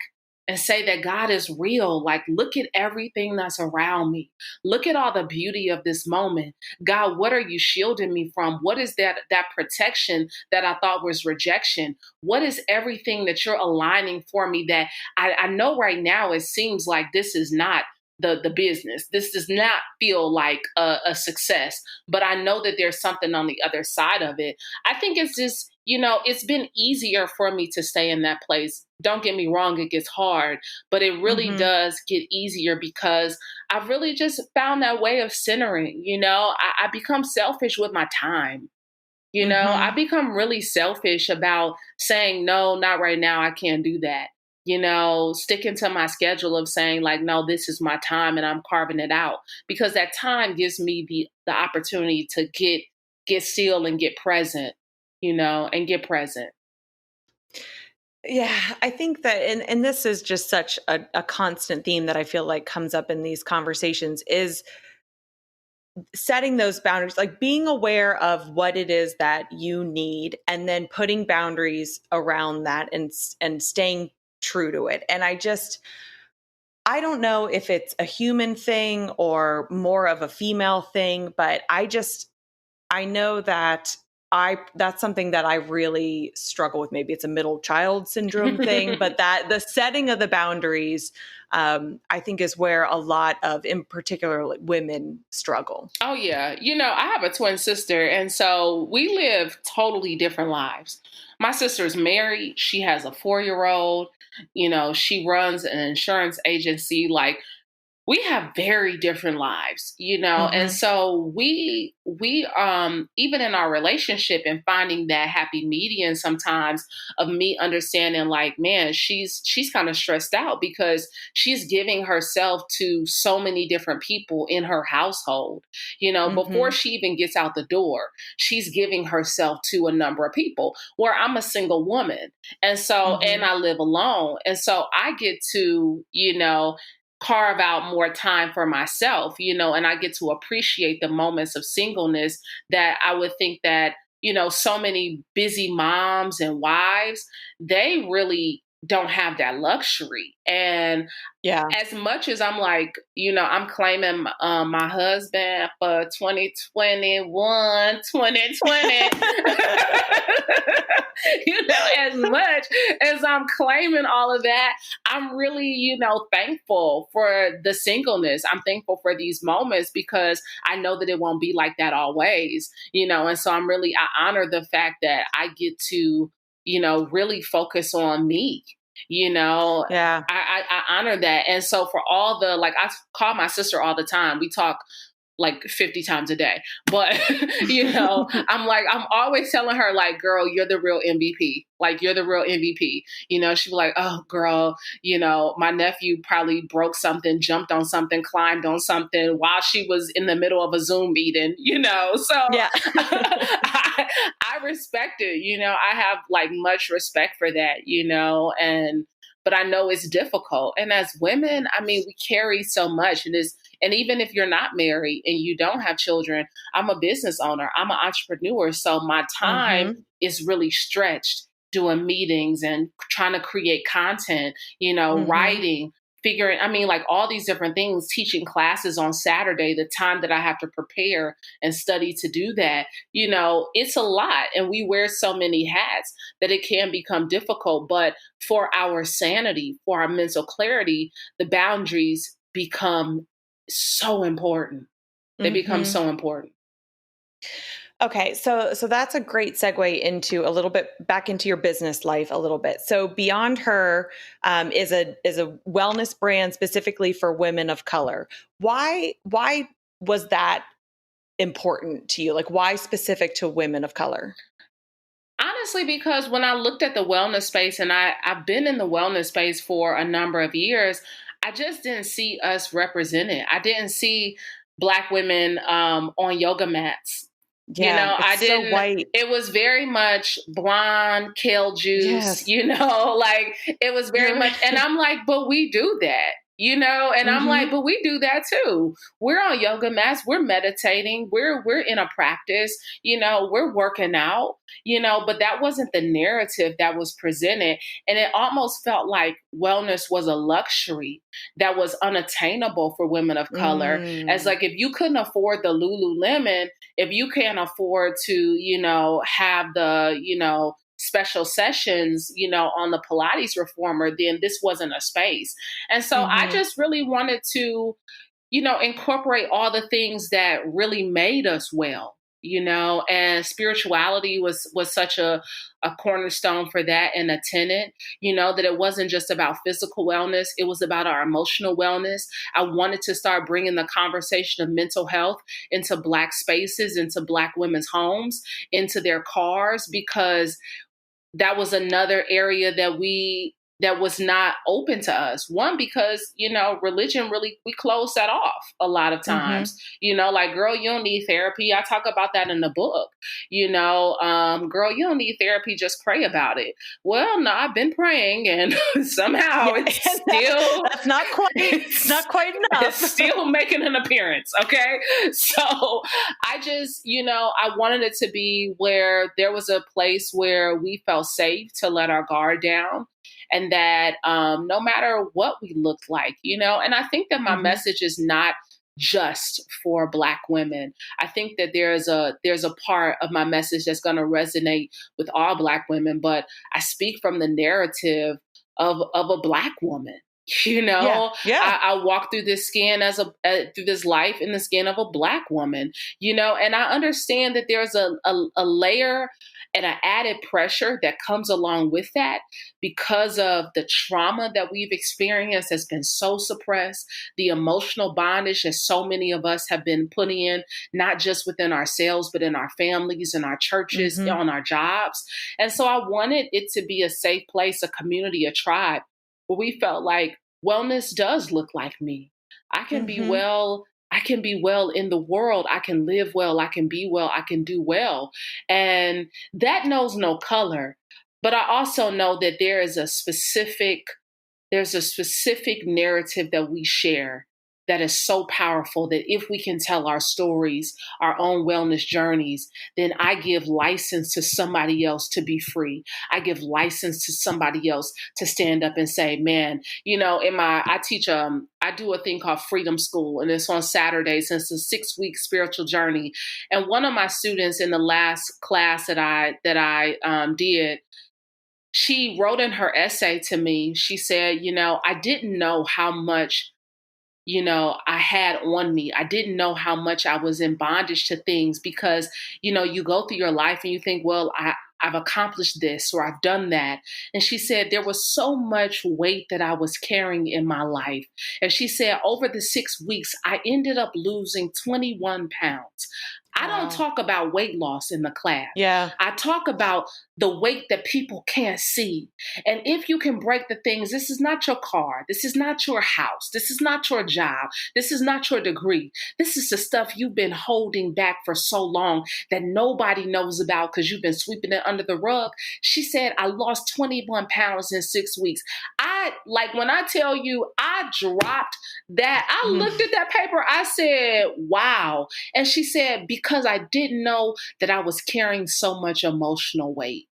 and say that God is real. Like, look at everything that's around me. Look at all the beauty of this moment. God, what are you shielding me from? What is that protection that I thought was rejection? What is everything that you're aligning for me that I know right now it seems like this is not the business. This does not feel like a success, but I know that there's something on the other side of it. I think it's just, it's been easier for me to stay in that place. Don't get me wrong, it gets hard, but it really does get easier because I've really just found that way of centering. I become selfish with my time. I become really selfish about saying, no, not right now. I can't do that. Sticking to my schedule of saying like, no, this is my time and I'm carving it out because that time gives me the opportunity to get still and get present, and get present. Yeah, I think that, and this is just such a constant theme that I feel like comes up in these conversations, is setting those boundaries, like being aware of what it is that you need and then putting boundaries around that and staying true to it. And I don't know if it's a human thing or more of a female thing, but I know that that's something that I really struggle with. Maybe it's a middle child syndrome thing, but that the setting of the boundaries, I think, is where a lot of, in particular, like, women struggle. Oh, yeah. I have a twin sister, and so we live totally different lives. My sister's married. She has a 4-year-old. She runs an insurance agency. Like, we have very different lives, and Mm-hmm. so we even in our relationship and finding that happy median sometimes of me understanding, like, man, she's kind of stressed out because she's giving herself to so many different people in her household. Before Mm-hmm. she even gets out the door, she's giving herself to a number of people, where I'm a single woman, and Mm-hmm. I live alone, and so I get to carve out more time for myself, and I get to appreciate the moments of singleness that I would think that, so many busy moms and wives, they really don't have that luxury. And Yeah. as much as I'm like, I'm claiming my husband for 2021, 2020, as much as I'm claiming all of that, I'm really, thankful for the singleness. I'm thankful for these moments because I know that it won't be like that always, and so I honor the fact that I get to, really focus on me, you know, Yeah. I honor that. And so for all the, like, I call my sister all the time. We talk like 50 times a day. But, I'm always telling her, like, girl, you're the real MVP. Like, you're the real MVP. She'd be like, oh, girl, my nephew probably broke something, jumped on something, climbed on something while she was in the middle of a Zoom meeting, So Yeah. I respect it. I have like much respect for that, but I know it's difficult. And as women, I mean, we carry so much. And even if you're not married and you don't have children, I'm a business owner, I'm an entrepreneur. So my time Mm-hmm. is really stretched doing meetings and trying to create content, Mm-hmm. writing, figuring, I mean, like all these different things, teaching classes on Saturday, the time that I have to prepare and study to do that, it's a lot. And we wear so many hats that it can become difficult. But for our sanity, for our mental clarity, the boundaries become so important. They become Mm-hmm. so important. Okay, so that's a great segue into a little bit back into your business life a little bit. So Beyond Her is a wellness brand specifically for women of color. Why was that important to you? Like, why specific to women of color? Honestly, because when I looked at the wellness space, and I've been in the wellness space for a number of years, I just didn't see us represented. I didn't see Black women on yoga mats. Yeah, I it's so didn't, white. it was very much blonde, kale juice, Yes, like it was very you're much, and right. I'm like, but we do that, and I'm like, Mm-hmm. but we do that too. We're on yoga mats, we're meditating, we're in a practice, we're working out, but that wasn't the narrative that was presented. And it almost felt like wellness was a luxury that was unattainable for women of color. As Mm. like, if you couldn't afford the Lululemon, if you can't afford to, have the, special sessions, on the Pilates reformer, then this wasn't a space. And so I Mm-hmm. just really wanted to, incorporate all the things that really made us well, and spirituality was such a cornerstone for that, and a tenet, that it wasn't just about physical wellness, it was about our emotional wellness. I wanted to start bringing the conversation of mental health into Black spaces, into Black women's homes, into their cars, because that was another area that we that was not open to us. One, because, religion really, we close that off a lot of times, like, girl, you don't need therapy. I talk about that in the book, girl, you don't need therapy. Just pray about it. Well, no, I've been praying and somehow it's still, that's not quite enough. It's still making an appearance. Okay. So I just, I wanted it to be where there was a place where we felt safe to let our guard down. And that no matter what we looked like, and I think that my message is not just for Black women. I think that there's a part of my message that's going to resonate with all Black women, but I speak from the narrative of a Black woman. I walk through this skin through this life in the skin of a Black woman, and I understand that there's a layer and an added pressure that comes along with that because of the trauma that we've experienced has been so suppressed, the emotional bondage that so many of us have been put in, not just within ourselves, but in our families, in our churches, on our jobs. And so I wanted it to be a safe place, a community, a tribe, where we felt like wellness does look like me. I can be well. I can be well in the world. I can live well. I can be well. I can do well. And that knows no color. But I also know that there's a specific narrative that we share that is so powerful that if we can tell our stories, our own wellness journeys, then I give license to somebody else to be free. I give license to somebody else to stand up and say, man, I do a thing called Freedom School, and it's on Saturdays, and it's a 6-week spiritual journey. And one of my students in the last class that I did, she wrote in her essay to me, she said, I didn't know how much I had on me. I didn't know how much I was in bondage to things because, you go through your life and you think, well, I've accomplished this or I've done that. And she said there was so much weight that I was carrying in my life. And she said over the 6 weeks, I ended up losing 21 pounds. I don't talk about weight loss in the class. Yeah. I talk about the weight that people can't see. And if you can break the things, this is not your car. This is not your house. This is not your job. This is not your degree. This is the stuff you've been holding back for so long that nobody knows about because you've been sweeping it under the rug. She said, I lost 21 pounds in 6 weeks. When I tell you, I dropped that. I looked at that paper. I said, wow. And she said, because I didn't know that I was carrying so much emotional weight.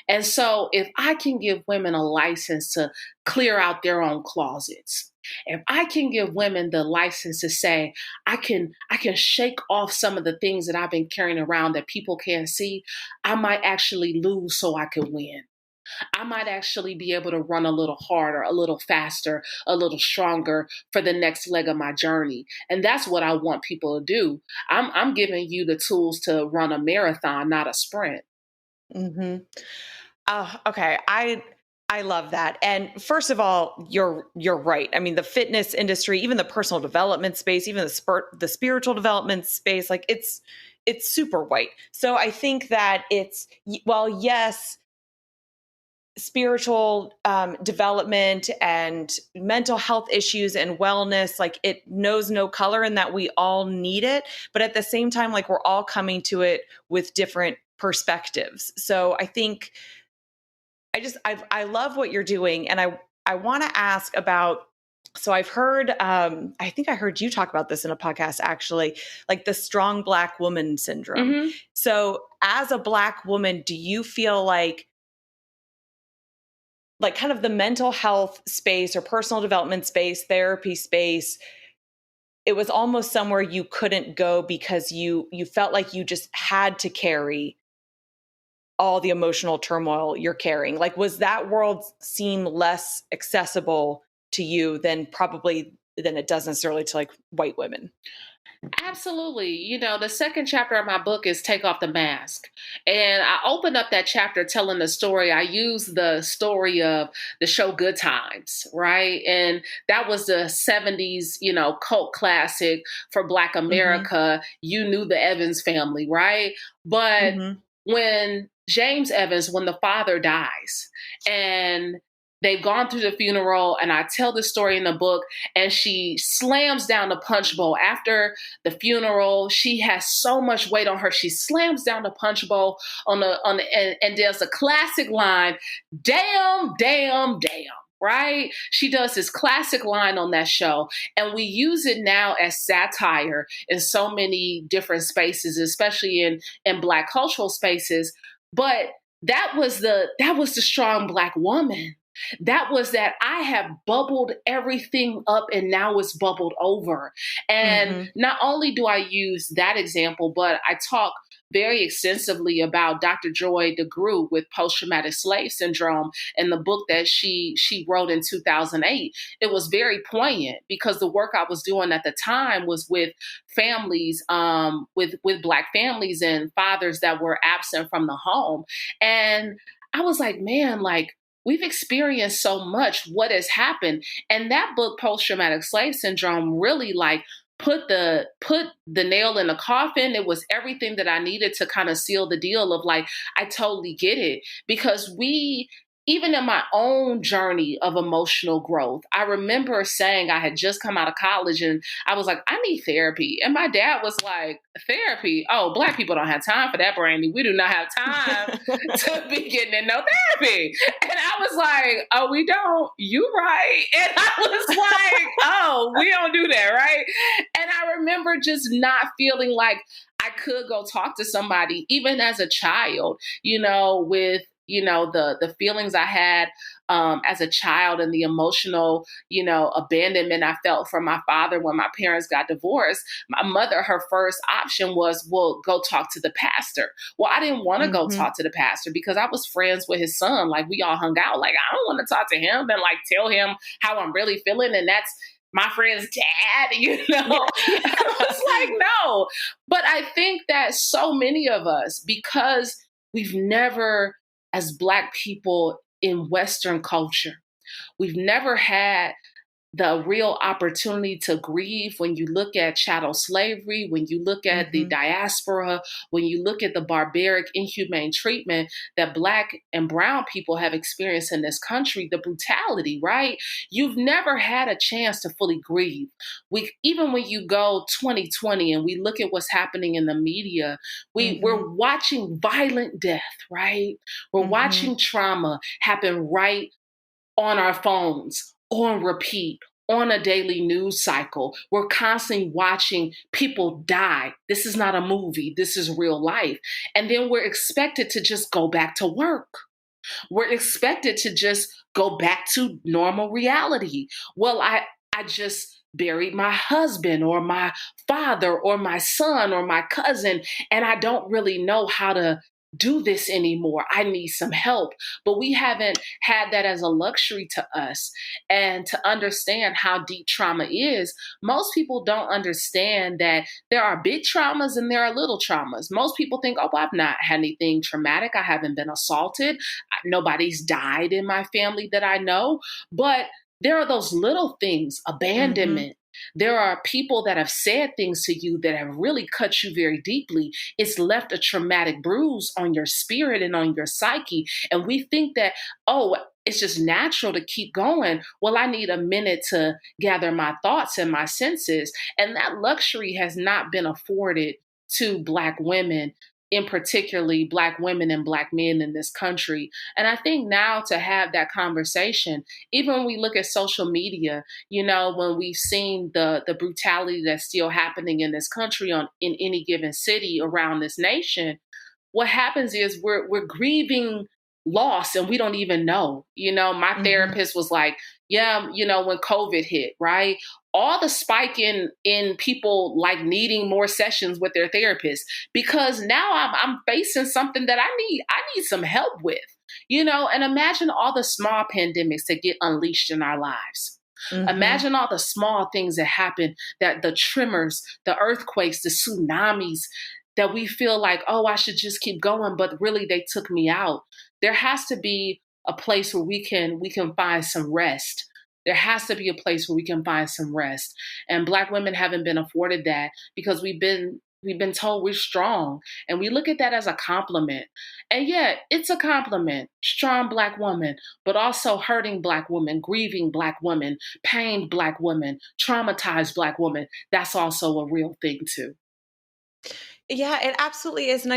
And so if I can give women a license to clear out their own closets, if I can give women the license to say, I can shake off some of the things that I've been carrying around that people can't see, I might actually lose so I could win. I might actually be able to run a little harder, a little faster, a little stronger for the next leg of my journey. And that's what I want people to do. I'm giving you the tools to run a marathon, not a sprint. Mm-hmm. Okay. I love that. And first of all, you're right. I mean, the fitness industry, even the personal development space, even the spiritual development space, like it's super white. So I think that yes, spiritual development and mental health issues and wellness, like it knows no color and that we all need it. But at the same time, like we're all coming to it with different perspectives. So I think I love what you're doing. And I want to ask about, so I've heard, I think I heard you talk about this in a podcast, actually, like the strong Black woman syndrome. Mm-hmm. So as a Black woman, do you feel like kind of the mental health space or personal development space, therapy space, it was almost somewhere you couldn't go because you felt like you just had to carry all the emotional turmoil you're carrying? Like, was that world seem less accessible to you than it does necessarily to like white women? Absolutely. The second chapter of my book is Take Off the Mask. And I open up that chapter telling the story. I use the story of the show Good Times, right? And that was the 70s, cult classic for Black America. Mm-hmm. You knew the Evans family, right? But when James Evans, when the father dies and they've gone through the funeral, and I tell the story in the book, and she slams down the punch bowl after the funeral. She has so much weight on her. She slams down the punch bowl and there's a classic line, damn, damn, damn. Right? She does this classic line on that show, and we use it now as satire in so many different spaces, especially in Black cultural spaces. But that was the strong Black woman. That was that I have bubbled everything up and now it's bubbled over. And not only do I use that example, but I talk very extensively about Dr. Joy DeGruy with post-traumatic slave syndrome and the book that she wrote in 2008. It was very poignant because the work I was doing at the time was with families, with Black families and fathers that were absent from the home. And I was like, man, like, we've experienced so much. What has happened? And that book, Post-Traumatic Slave Syndrome, really like put the nail in the coffin. It was everything that I needed to kind of seal the deal of like, I totally get it. Because even in my own journey of emotional growth, I remember saying I had just come out of college and I was like, I need therapy. And my dad was like, therapy? Oh, Black people don't have time for that, Brandi. We do not have time to be getting in no therapy. And I was like, oh, we don't? You right. And I was like, oh, we don't do that, right? And I remember just not feeling like I could go talk to somebody, even as a child, with the feelings I had as a child and the emotional, abandonment I felt from my father when my parents got divorced. My mother, her first option was, well, go talk to the pastor. Well, I didn't want to go talk to the pastor because I was friends with his son. Like, we all hung out. Like, I don't want to talk to him and like tell him how I'm really feeling. And that's my friend's dad, I was like, no. But I think that so many of us, because we've never, as Black people in Western culture, we've never had the real opportunity to grieve. When you look at chattel slavery, when you look at the diaspora, when you look at the barbaric, inhumane treatment that Black and brown people have experienced in this country, the brutality, right? You've never had a chance to fully grieve. Even when you go 2020 and we look at what's happening in the media, we're watching violent death, right? We're watching trauma happen right on our phones, on repeat, on a daily news cycle. We're constantly watching people die. This is not a movie. This is real life. And then we're expected to just go back to work. We're expected to just go back to normal reality. Well, I just buried my husband or my father or my son or my cousin, and I don't really know how to do this anymore. I need some help. But we haven't had that as a luxury to us. And to understand how deep trauma is, most people don't understand that there are big traumas and there are little traumas. Most people think, oh, I've not had anything traumatic. I haven't been assaulted. Nobody's died in my family that I know. But there are those little things, abandonment. There are people that have said things to you that have really cut you very deeply. It's left a traumatic bruise on your spirit and on your psyche. And we think that, oh, it's just natural to keep going. Well, I need a minute to gather my thoughts and my senses. And that luxury has not been afforded to Black women, in particularly Black women and Black men in this country. And I think now to have that conversation, even when we look at social media, when we've seen the brutality that's still happening in this country in any given city around this nation, what happens is we're grieving loss and we don't even know. My therapist was like, yeah, when COVID hit, right? All the spike in people like needing more sessions with their therapist, because now I'm facing something that I need some help with, and imagine all the small pandemics that get unleashed in our lives. Imagine all the small things that happen, that the tremors, the earthquakes, the tsunamis, that we feel like, oh, I should just keep going, but really they took me out. There has to be a place where we can find some rest. There has to be a place where we can find some rest. And Black women haven't been afforded that because we've been We've been told we're strong, and we look at that as a compliment. And yet, it's a compliment. Strong Black woman, but also hurting Black woman, grieving Black woman, pained Black woman, traumatized Black woman. That's also a real thing too. Yeah, it absolutely is. And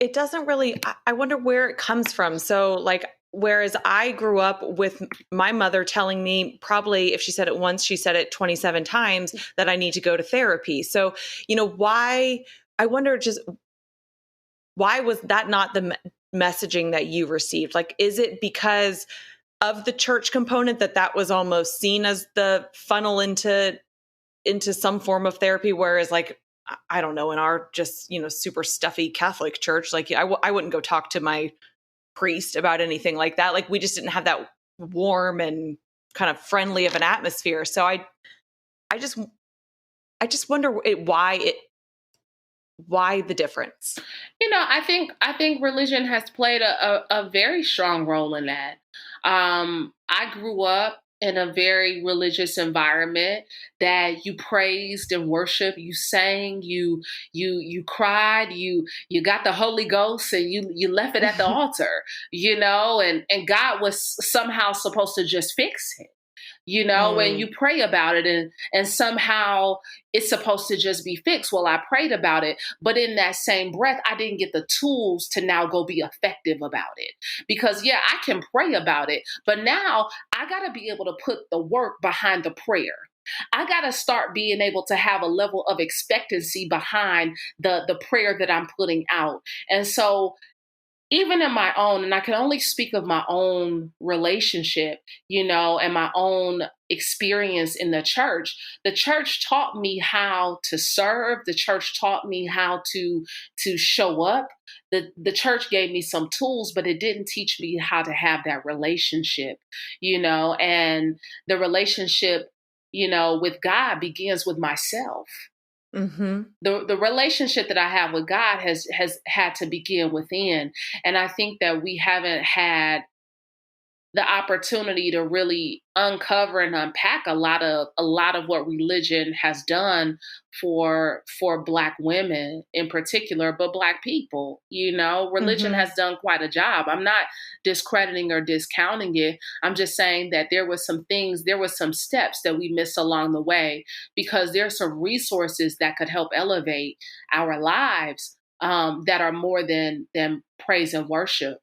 it doesn't really, I wonder where it comes from. So like, whereas I grew up with my mother telling me, probably if she said it once, she said it 27 times, that I need to go to therapy. So, why, I wonder just why was that not the messaging that you received? Like, is it because of the church component that was almost seen as the funnel into some form of therapy? Whereas like, I don't know, in our just, super stuffy Catholic church, like I wouldn't go talk to my priest about anything like that. Like we just didn't have that warm and kind of friendly of an atmosphere. So I just wonder why the difference? I think religion has played a very strong role in that. I grew up in a very religious environment that you praised and worshiped, you sang, you cried, you got the Holy Ghost, and you left it at the altar, and God was somehow supposed to just fix it. When you pray about it and somehow it's supposed to just be fixed. Well, I prayed about it, but in that same breath, I didn't get the tools to now go be effective about it. Because I can pray about it, but now I got to be able to put the work behind the prayer. I got to start being able to have a level of expectancy behind the prayer that I'm putting out. And so even in my own, and I can only speak of my own relationship, and my own experience in the church taught me how to serve. The church taught me how to show up. The church gave me some tools, but it didn't teach me how to have that relationship, and the relationship, with God begins with myself. Mm-hmm. The relationship that I have with God has had to begin within. And I think that we haven't had the opportunity to really uncover and unpack a lot of what religion has done for Black women in particular, but Black people. Religion has done quite a job. I'm not discrediting or discounting it. I'm just saying that there were some steps that we missed along the way, because there's some resources that could help elevate our lives that are more than praise and worship.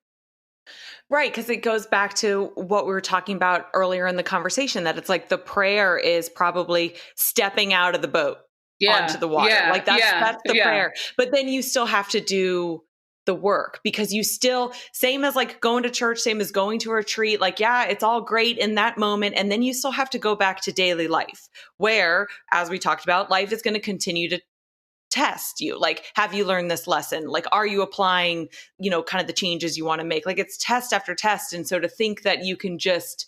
Right. Because it goes back to what we were talking about earlier in the conversation, that it's like the prayer is probably stepping out of the boat onto the water. Like that's the prayer. But then you still have to do the work, because you still, same as like going to church, same as going to a retreat, like, it's all great in that moment. And then you still have to go back to daily life where, as we talked about, life is going to continue to test you. Like, have you learned this lesson? Like, are you applying, kind of the changes you want to make? Like, it's test after test. And so to think that you can just,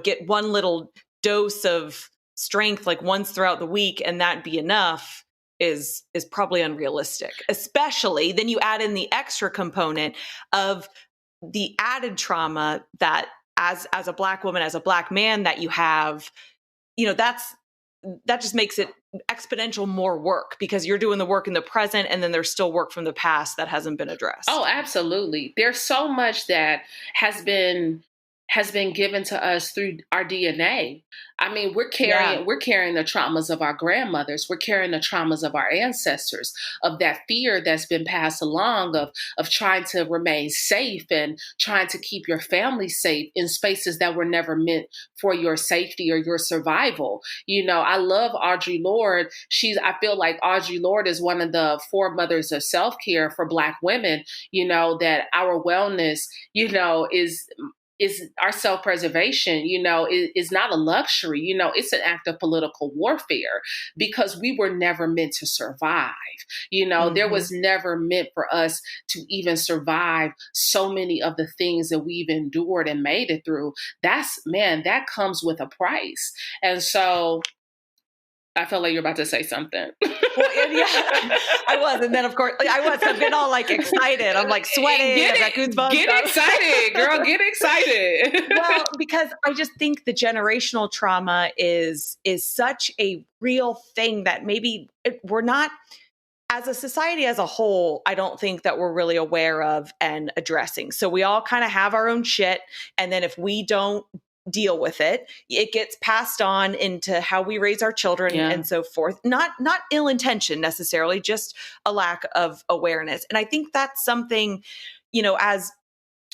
get one little dose of strength, like once throughout the week, and that be enough is probably unrealistic. Especially then you add in the extra component of the added trauma that as a Black woman, as a Black man that you have, that just makes it exponential more work, because you're doing the work in the present, and then there's still work from the past that hasn't been addressed. Oh, absolutely. There's so much that has been given to us through our DNA. I mean, we're carrying the traumas of our grandmothers. We're carrying the traumas of our ancestors, of that fear that's been passed along of trying to remain safe and trying to keep your family safe in spaces that were never meant for your safety or your survival. I love Audre Lorde. I feel like Audre Lorde is one of the foremothers of self-care for Black women, that our wellness, is our self-preservation, is not a luxury. It's an act of political warfare, because we were never meant to survive. There was never meant for us to even survive so many of the things that we've endured and made it through. That comes with a price. And so I felt like you're about to say something. Well, and yeah, I was. And then, of course, I was. I'm getting all like excited. I'm like sweating. I've got goosebumps. Get excited, girl. Get excited. Well, because I just think the generational trauma is such a real thing that maybe we're not, as a society as a whole, I don't think that we're really aware of and addressing. So we all kind of have our own shit. And then if we don't deal with it, it gets passed on into how we raise our children and so forth. Not ill intention necessarily, just a lack of awareness. And I think that's something, as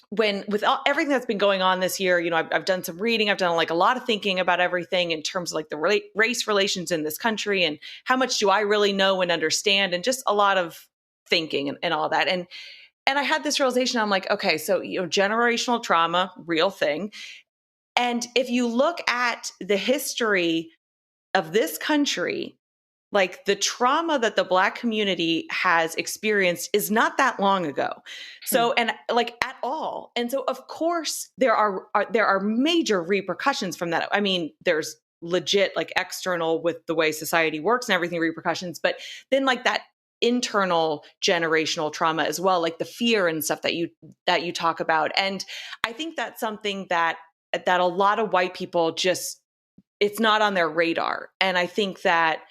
with everything that's been going on this year, I've done some reading, I've done like a lot of thinking about everything in terms of like the race relations in this country and how much do I really know and understand, and just a lot of thinking and all that. And I had this realization. I'm like, okay, so, generational trauma, real thing. And if you look at the history of this country, like the trauma that the Black community has experienced is not that long ago. So, and like at all. And so of course there are major repercussions from that. I mean, there's legit like external with the way society works and everything repercussions, but then like that internal generational trauma as well, like the fear and stuff that you talk about. And I think that's something that a lot of white people just, it's not on their radar. And I think that,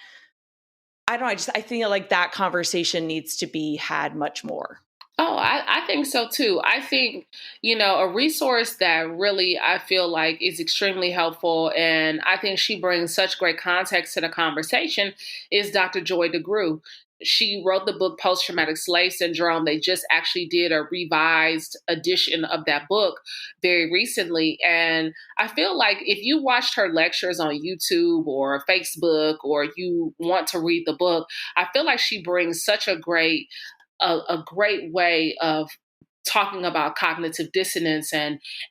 I feel like that conversation needs to be had much more. Oh, I think so too. I think, a resource that really I feel like is extremely helpful, and I think she brings such great context to the conversation, is Dr. Joy DeGruy. She wrote the book Post-Traumatic Slave Syndrome. They just actually did a revised edition of that book very recently. And I feel like if you watched her lectures on YouTube or Facebook, or you want to read the book, I feel like she brings such a great way of talking about cognitive dissonance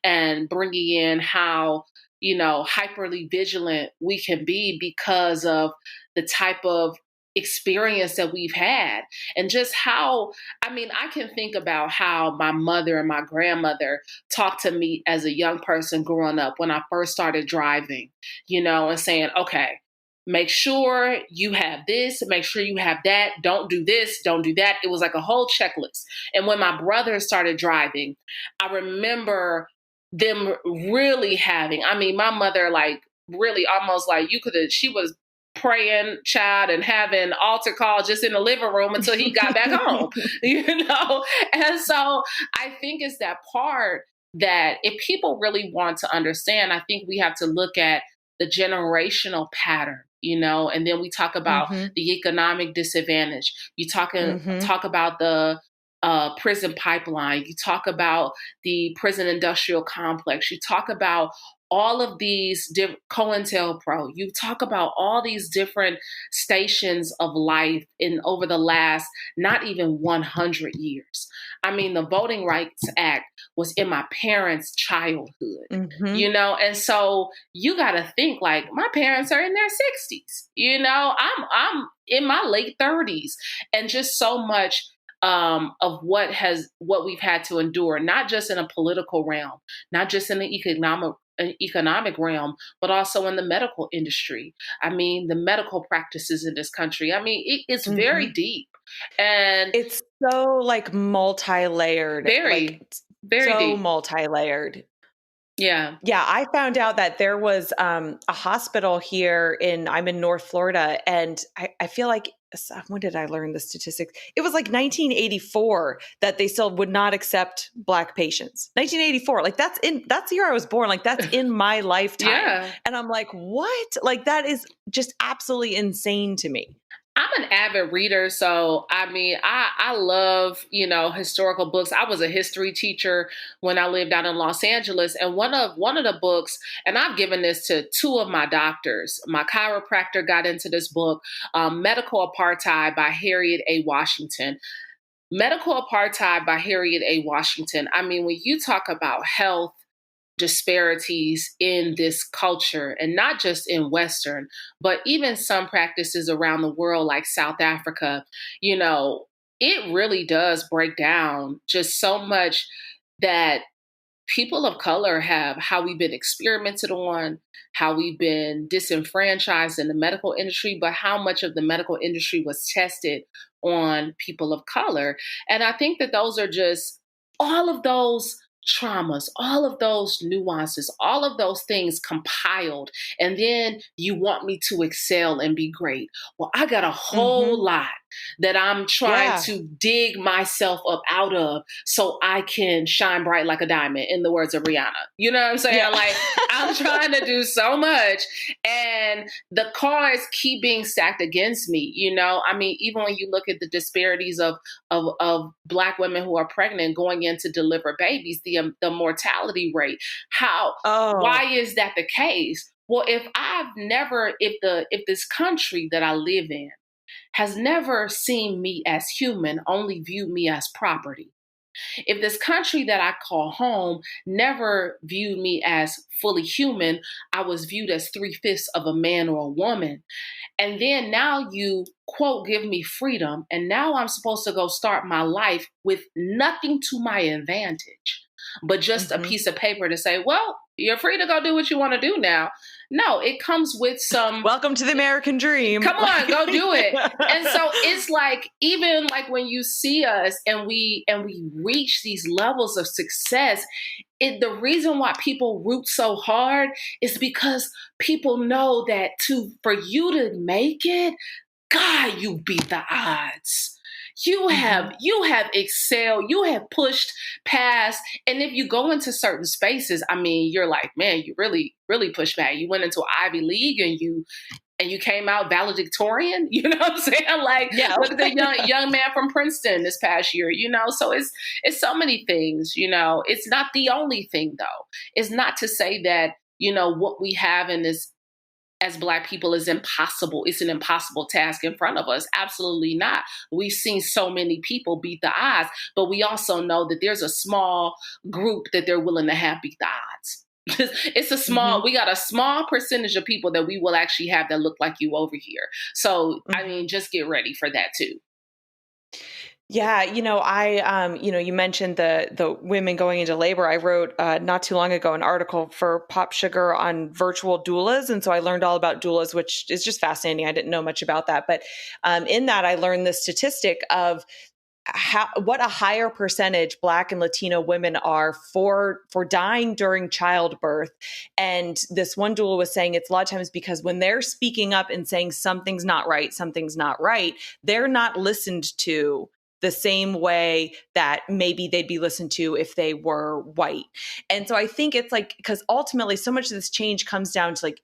and bringing in how, hyperly vigilant we can be because of the type of experience that we've had, and just how, I can think about how my mother and my grandmother talked to me as a young person growing up when I first started driving, and saying, okay, make sure you have this, make sure you have that, don't do this, don't do that. It was like a whole checklist. And when my brother started driving, I remember them really having, my mother, like really almost like she was praying, child, and having altar call just in the living room until he got back home, And so I think it's that part that if people really want to understand, I think we have to look at the generational pattern, and then we talk about the economic disadvantage. You talk about the prison pipeline. You talk about the prison industrial complex. You talk about all of these COINTELPRO. You talk about all these different stations of life over the last not even 100 years. The Voting Rights Act was in my parents' childhood, and so you got to think like my parents are in their 60s. I'm in my late 30s, and just so much of what we've had to endure, not just in a political realm, not just in the economic realm, but also in the medical industry. The medical practices in this country. It's very deep, and it's so like multi-layered, very so deep. multi-layered. Yeah. I found out that there was a hospital here I'm in North Florida, and I feel like, when did I learn the statistics? It was like 1984 that they still would not accept Black patients. 1984, like that's the year I was born. Like that's in my lifetime. Yeah. And I'm like, what? Like that is just absolutely insane to me. I'm an avid reader, so I love, historical books. I was a history teacher when I lived out in Los Angeles, and one of the books, and I've given this to two of my doctors. My chiropractor got into this book, Medical Apartheid by Harriet A. Washington. Medical Apartheid by Harriet A. Washington. When you talk about health disparities in this culture, and not just in Western, but even some practices around the world like South Africa, it really does break down just so much that people of color have how we've been experimented on, how we've been disenfranchised in the medical industry, but how much of the medical industry was tested on people of color. And I think that those are just all of those traumas, all of those nuances, all of those things compiled. And then you want me to excel and be great. Well, I got a whole lot that I'm trying to dig myself up out of so I can shine bright like a diamond, in the words of Rihanna. You know what I'm saying? Like, I'm trying to do so much, and the cards keep being stacked against me. You know, I mean, even when you look at the disparities of Black women who are pregnant going in to deliver babies, the mortality rate, why is that the case? Well, if this country that I live in has never seen me as human, only viewed me as property. If this country that I call home never viewed me as fully human, I was viewed as 3/5 of a man or a woman. And then now you, quote, give me freedom. And now I'm supposed to go start my life with nothing to my advantage, but just a piece of paper to say, well, you're free to go do what you want to do now. No, it comes with some welcome to the American dream. Come on, go do it. And so it's like, even like when you see us and we reach these levels of success, the reason why people root so hard is because people know that for you to make it, God, you beat the odds. You have excelled, you have pushed past. And if you go into certain spaces, I mean, you're like, man, you really, really pushed back. You went into Ivy League and you came out valedictorian, you know what I'm saying? Like, look at the young man from Princeton this past year, you know? So it's so many things, you know? It's not the only thing though. It's not to say that, you know, what we have in this as Black people is impossible. It's an impossible task in front of us. Absolutely not. We've seen so many people beat the odds, but we also know that there's a small group that they're willing to have beat the odds. It's a small, we got a small percentage of people that we will actually have that look like you over here. So, I mean, just get ready for that too. Yeah, you know, you mentioned the women going into labor. I wrote not too long ago an article for Pop Sugar on virtual doulas, and so I learned all about doulas, which is just fascinating. I didn't know much about that, but in that I learned the statistic of what a higher percentage Black and Latino women are for dying during childbirth. And this one doula was saying it's a lot of times because when they're speaking up and saying something's not right, they're not listened to the same way that maybe they'd be listened to if they were white. And so I think it's like, because ultimately so much of this change comes down to like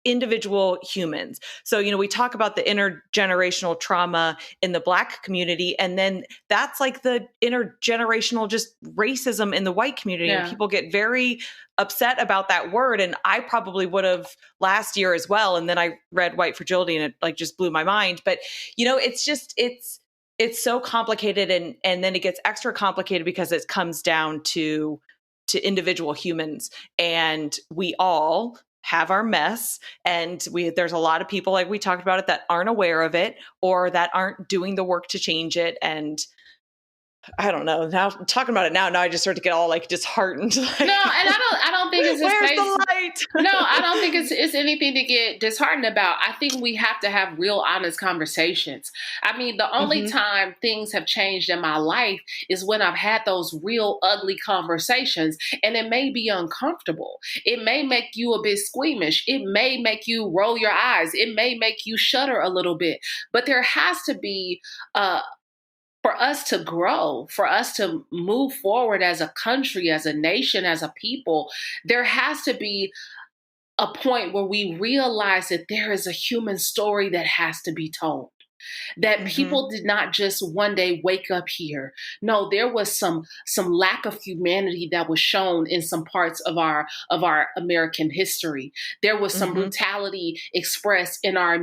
individual humans. So, you know, we talk about the intergenerational trauma in the Black community, and then that's like the intergenerational just racism in the white community. And people get very upset about that word. And I probably would have last year as well. And then I read White Fragility and it like just blew my mind. But, you know, it's just, it's so complicated, and then it gets extra complicated because it comes down to individual humans, and we all have our mess, and there's a lot of people, like we talked about it, that aren't aware of it or that aren't doing the work to change it. And I don't know. Now talking about it now I just start to get all like disheartened. Like, no, and I don't think it's where's the light? No, I don't think it's anything to get disheartened about. I think we have to have real, honest conversations. I mean, the only time things have changed in my life is when I've had those real ugly conversations, and it may be uncomfortable. It may make you a bit squeamish. It may make you roll your eyes. It may make you shudder a little bit. But there has to be for us to grow, for us to move forward as a country, as a nation, as a people, there has to be a point where we realize that there is a human story that has to be told. That people did not just one day wake up here. No, there was some lack of humanity that was shown in some parts of our American history. There was some brutality expressed in our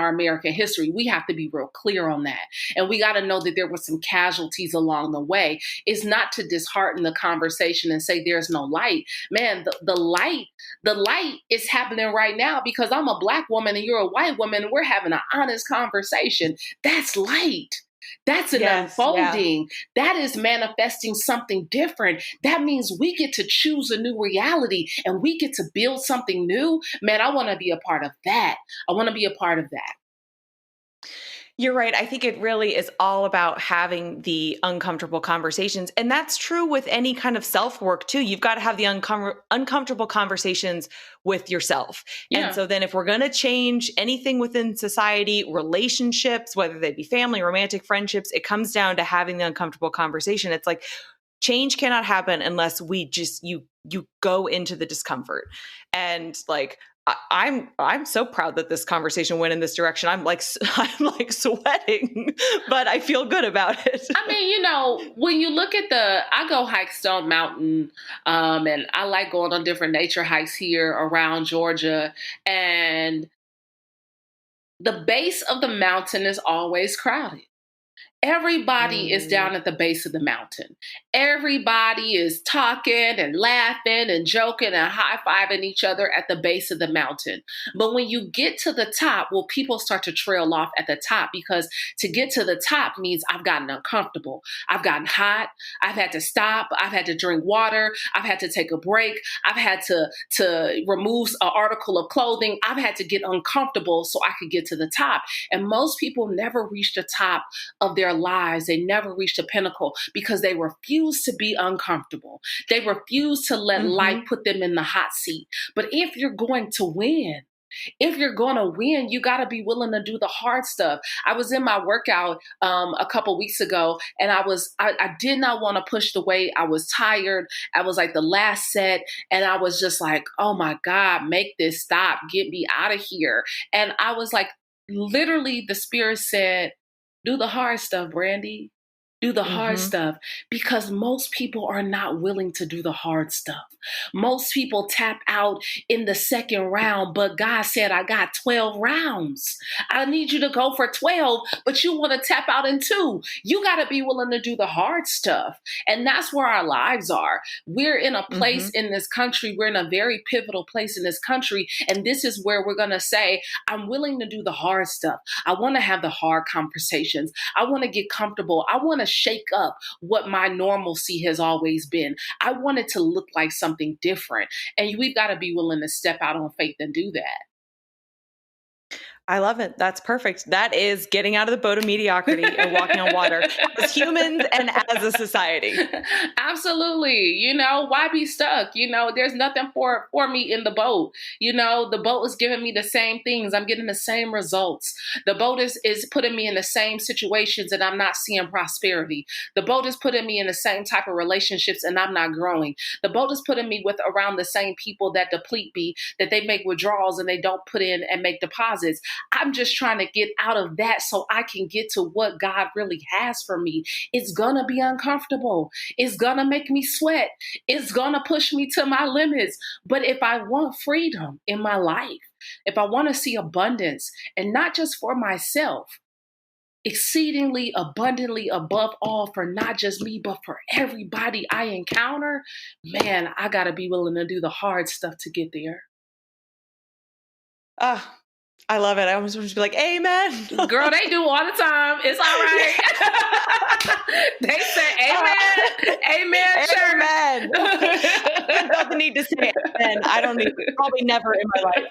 American history. We have to be real clear on that. And we got to know that there were some casualties along the way. It's not to dishearten the conversation and say there's no light. Man, the light is happening right now because I'm a Black woman and you're a white woman and we're having an honest conversation. That's light. That's an Yes, yeah. unfolding. That is manifesting something different. That means we get to choose a new reality and we get to build something new. Man, I want to be a part of that. I want to be a part of that. You're right. I think it really is all about having the uncomfortable conversations. And that's true with any kind of self-work too. You've got to have the uncomfortable conversations with yourself. Yeah. And so then if we're going to change anything within society, relationships, whether they be family, romantic friendships, it comes down to having the uncomfortable conversation. It's like change cannot happen unless we just, you go into the discomfort. And like, I'm so proud that this conversation went in this direction. I'm like sweating, but I feel good about it. I mean, when you look at I go hike Stone Mountain, and I like going on different nature hikes here around Georgia, and the base of the mountain is always crowded. Everybody is down at the base of the mountain. Everybody is talking and laughing and joking and high-fiving each other at the base of the mountain. But when you get to the top, well, people start to trail off at the top, because to get to the top means I've gotten uncomfortable. I've gotten hot. I've had to stop. I've had to drink water. I've had to take a break. I've had to remove an article of clothing. I've had to get uncomfortable so I could get to the top. And most people never reach the top of their lives. They never reach the pinnacle because they refuse to be uncomfortable. They refuse to let life put them in the hot seat. But if you're going to win, you got to be willing to do the hard stuff. I was in my workout a couple weeks ago, and I did not want to push the weight. I was tired. I was like the last set, and I was just like, oh my God, make this stop. Get me out of here. And I was like, literally, the Spirit said, do the hard stuff, Brandi. Do the hard stuff, because most people are not willing to do the hard stuff. Most people tap out in the second round, but God said, I got 12 rounds. I need you to go for 12, but you want to tap out in 2. You got to be willing to do the hard stuff. And that's where our lives are. We're in a place in this country. We're in a very pivotal place in this country. And this is where we're going to say, I'm willing to do the hard stuff. I want to have the hard conversations. I want to get comfortable. I want to shake up what my normalcy has always been. I want it to look like something different. And we've got to be willing to step out on faith and do that. I love it. That's perfect. That is getting out of the boat of mediocrity and walking on water as humans and as a society. Absolutely. Why be stuck? There's nothing for me in the boat. The boat is giving me the same things. I'm getting the same results. The boat is putting me in the same situations and I'm not seeing prosperity. The boat is putting me in the same type of relationships and I'm not growing. The boat is putting me with around the same people that deplete me, that they make withdrawals and they don't put in and make deposits. I'm just trying to get out of that so I can get to what God really has for me. It's going to be uncomfortable. It's going to make me sweat. It's going to push me to my limits. But if I want freedom in my life, if I want to see abundance, and not just for myself, exceedingly abundantly above all, for not just me, but for everybody I encounter, man, I got to be willing to do the hard stuff to get there. I love it. I almost want to be like, amen. Girl, they do all the time. It's all right. They say amen. Amen. Amen. I don't need to say amen. I don't need to. Probably never in my life.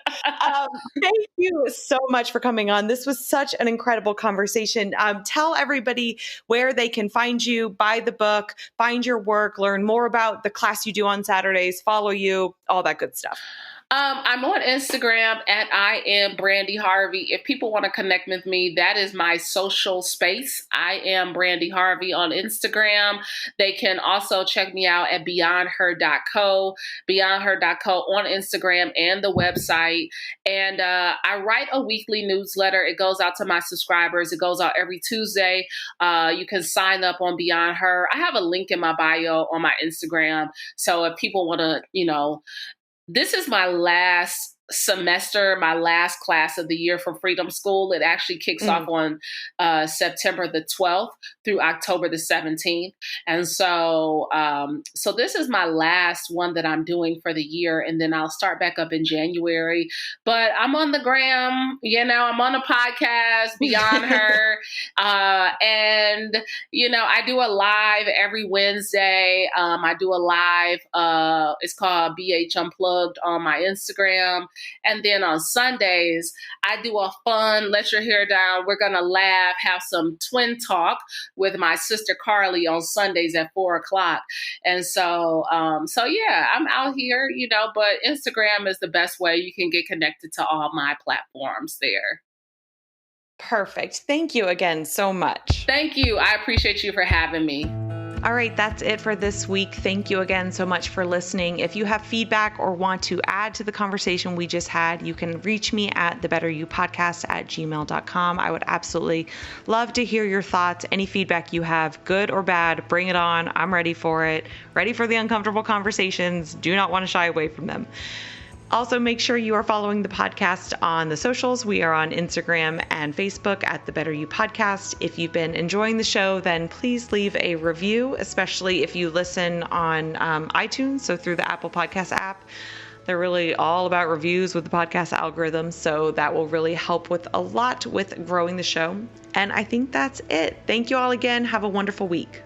Thank you so much for coming on. This was such an incredible conversation. Tell everybody where they can find you, buy the book, find your work, learn more about the class you do on Saturdays, follow you, all that good stuff. I'm on Instagram at I am Brandi Harvey. If people want to connect with me, that is my social space. I am Brandi Harvey on Instagram. They can also check me out at beyondher.co on Instagram and the website. And I write a weekly newsletter. It goes out to my subscribers. It goes out every Tuesday. You can sign up on Beyond Her. I have a link in my bio on my Instagram. So if people want to, this is my last semester, my last class of the year for Freedom School. It actually kicks off on September the 12th through October the 17th. And so this is my last one that I'm doing for the year. And then I'll start back up in January. But I'm on the gram, I'm on a podcast, Beyond Her. And, I do a live every Wednesday. I do a live, it's called BH Unplugged on my Instagram. And then on Sundays, I do a fun, let your hair down. We're going to laugh, have some twin talk with my sister Carly on Sundays at 4:00. And so yeah, I'm out here, but Instagram is the best way you can get connected to all my platforms there. Perfect. Thank you again so much. Thank you. I appreciate you for having me. All right, that's it for this week. Thank you again so much for listening. If you have feedback or want to add to the conversation we just had, you can reach me at thebetteryouPodcast@gmail.com. I would absolutely love to hear your thoughts. Any feedback you have, good or bad, bring it on. I'm ready for it. Ready for the uncomfortable conversations. Do not want to shy away from them. Also, make sure you are following the podcast on the socials. We are on Instagram and Facebook at The Better You Podcast. If you've been enjoying the show, then please leave a review, especially if you listen on iTunes, so through the Apple Podcast app. They're really all about reviews with the podcast algorithm, so that will really help with a lot with growing the show. And I think that's it. Thank you all again. Have a wonderful week.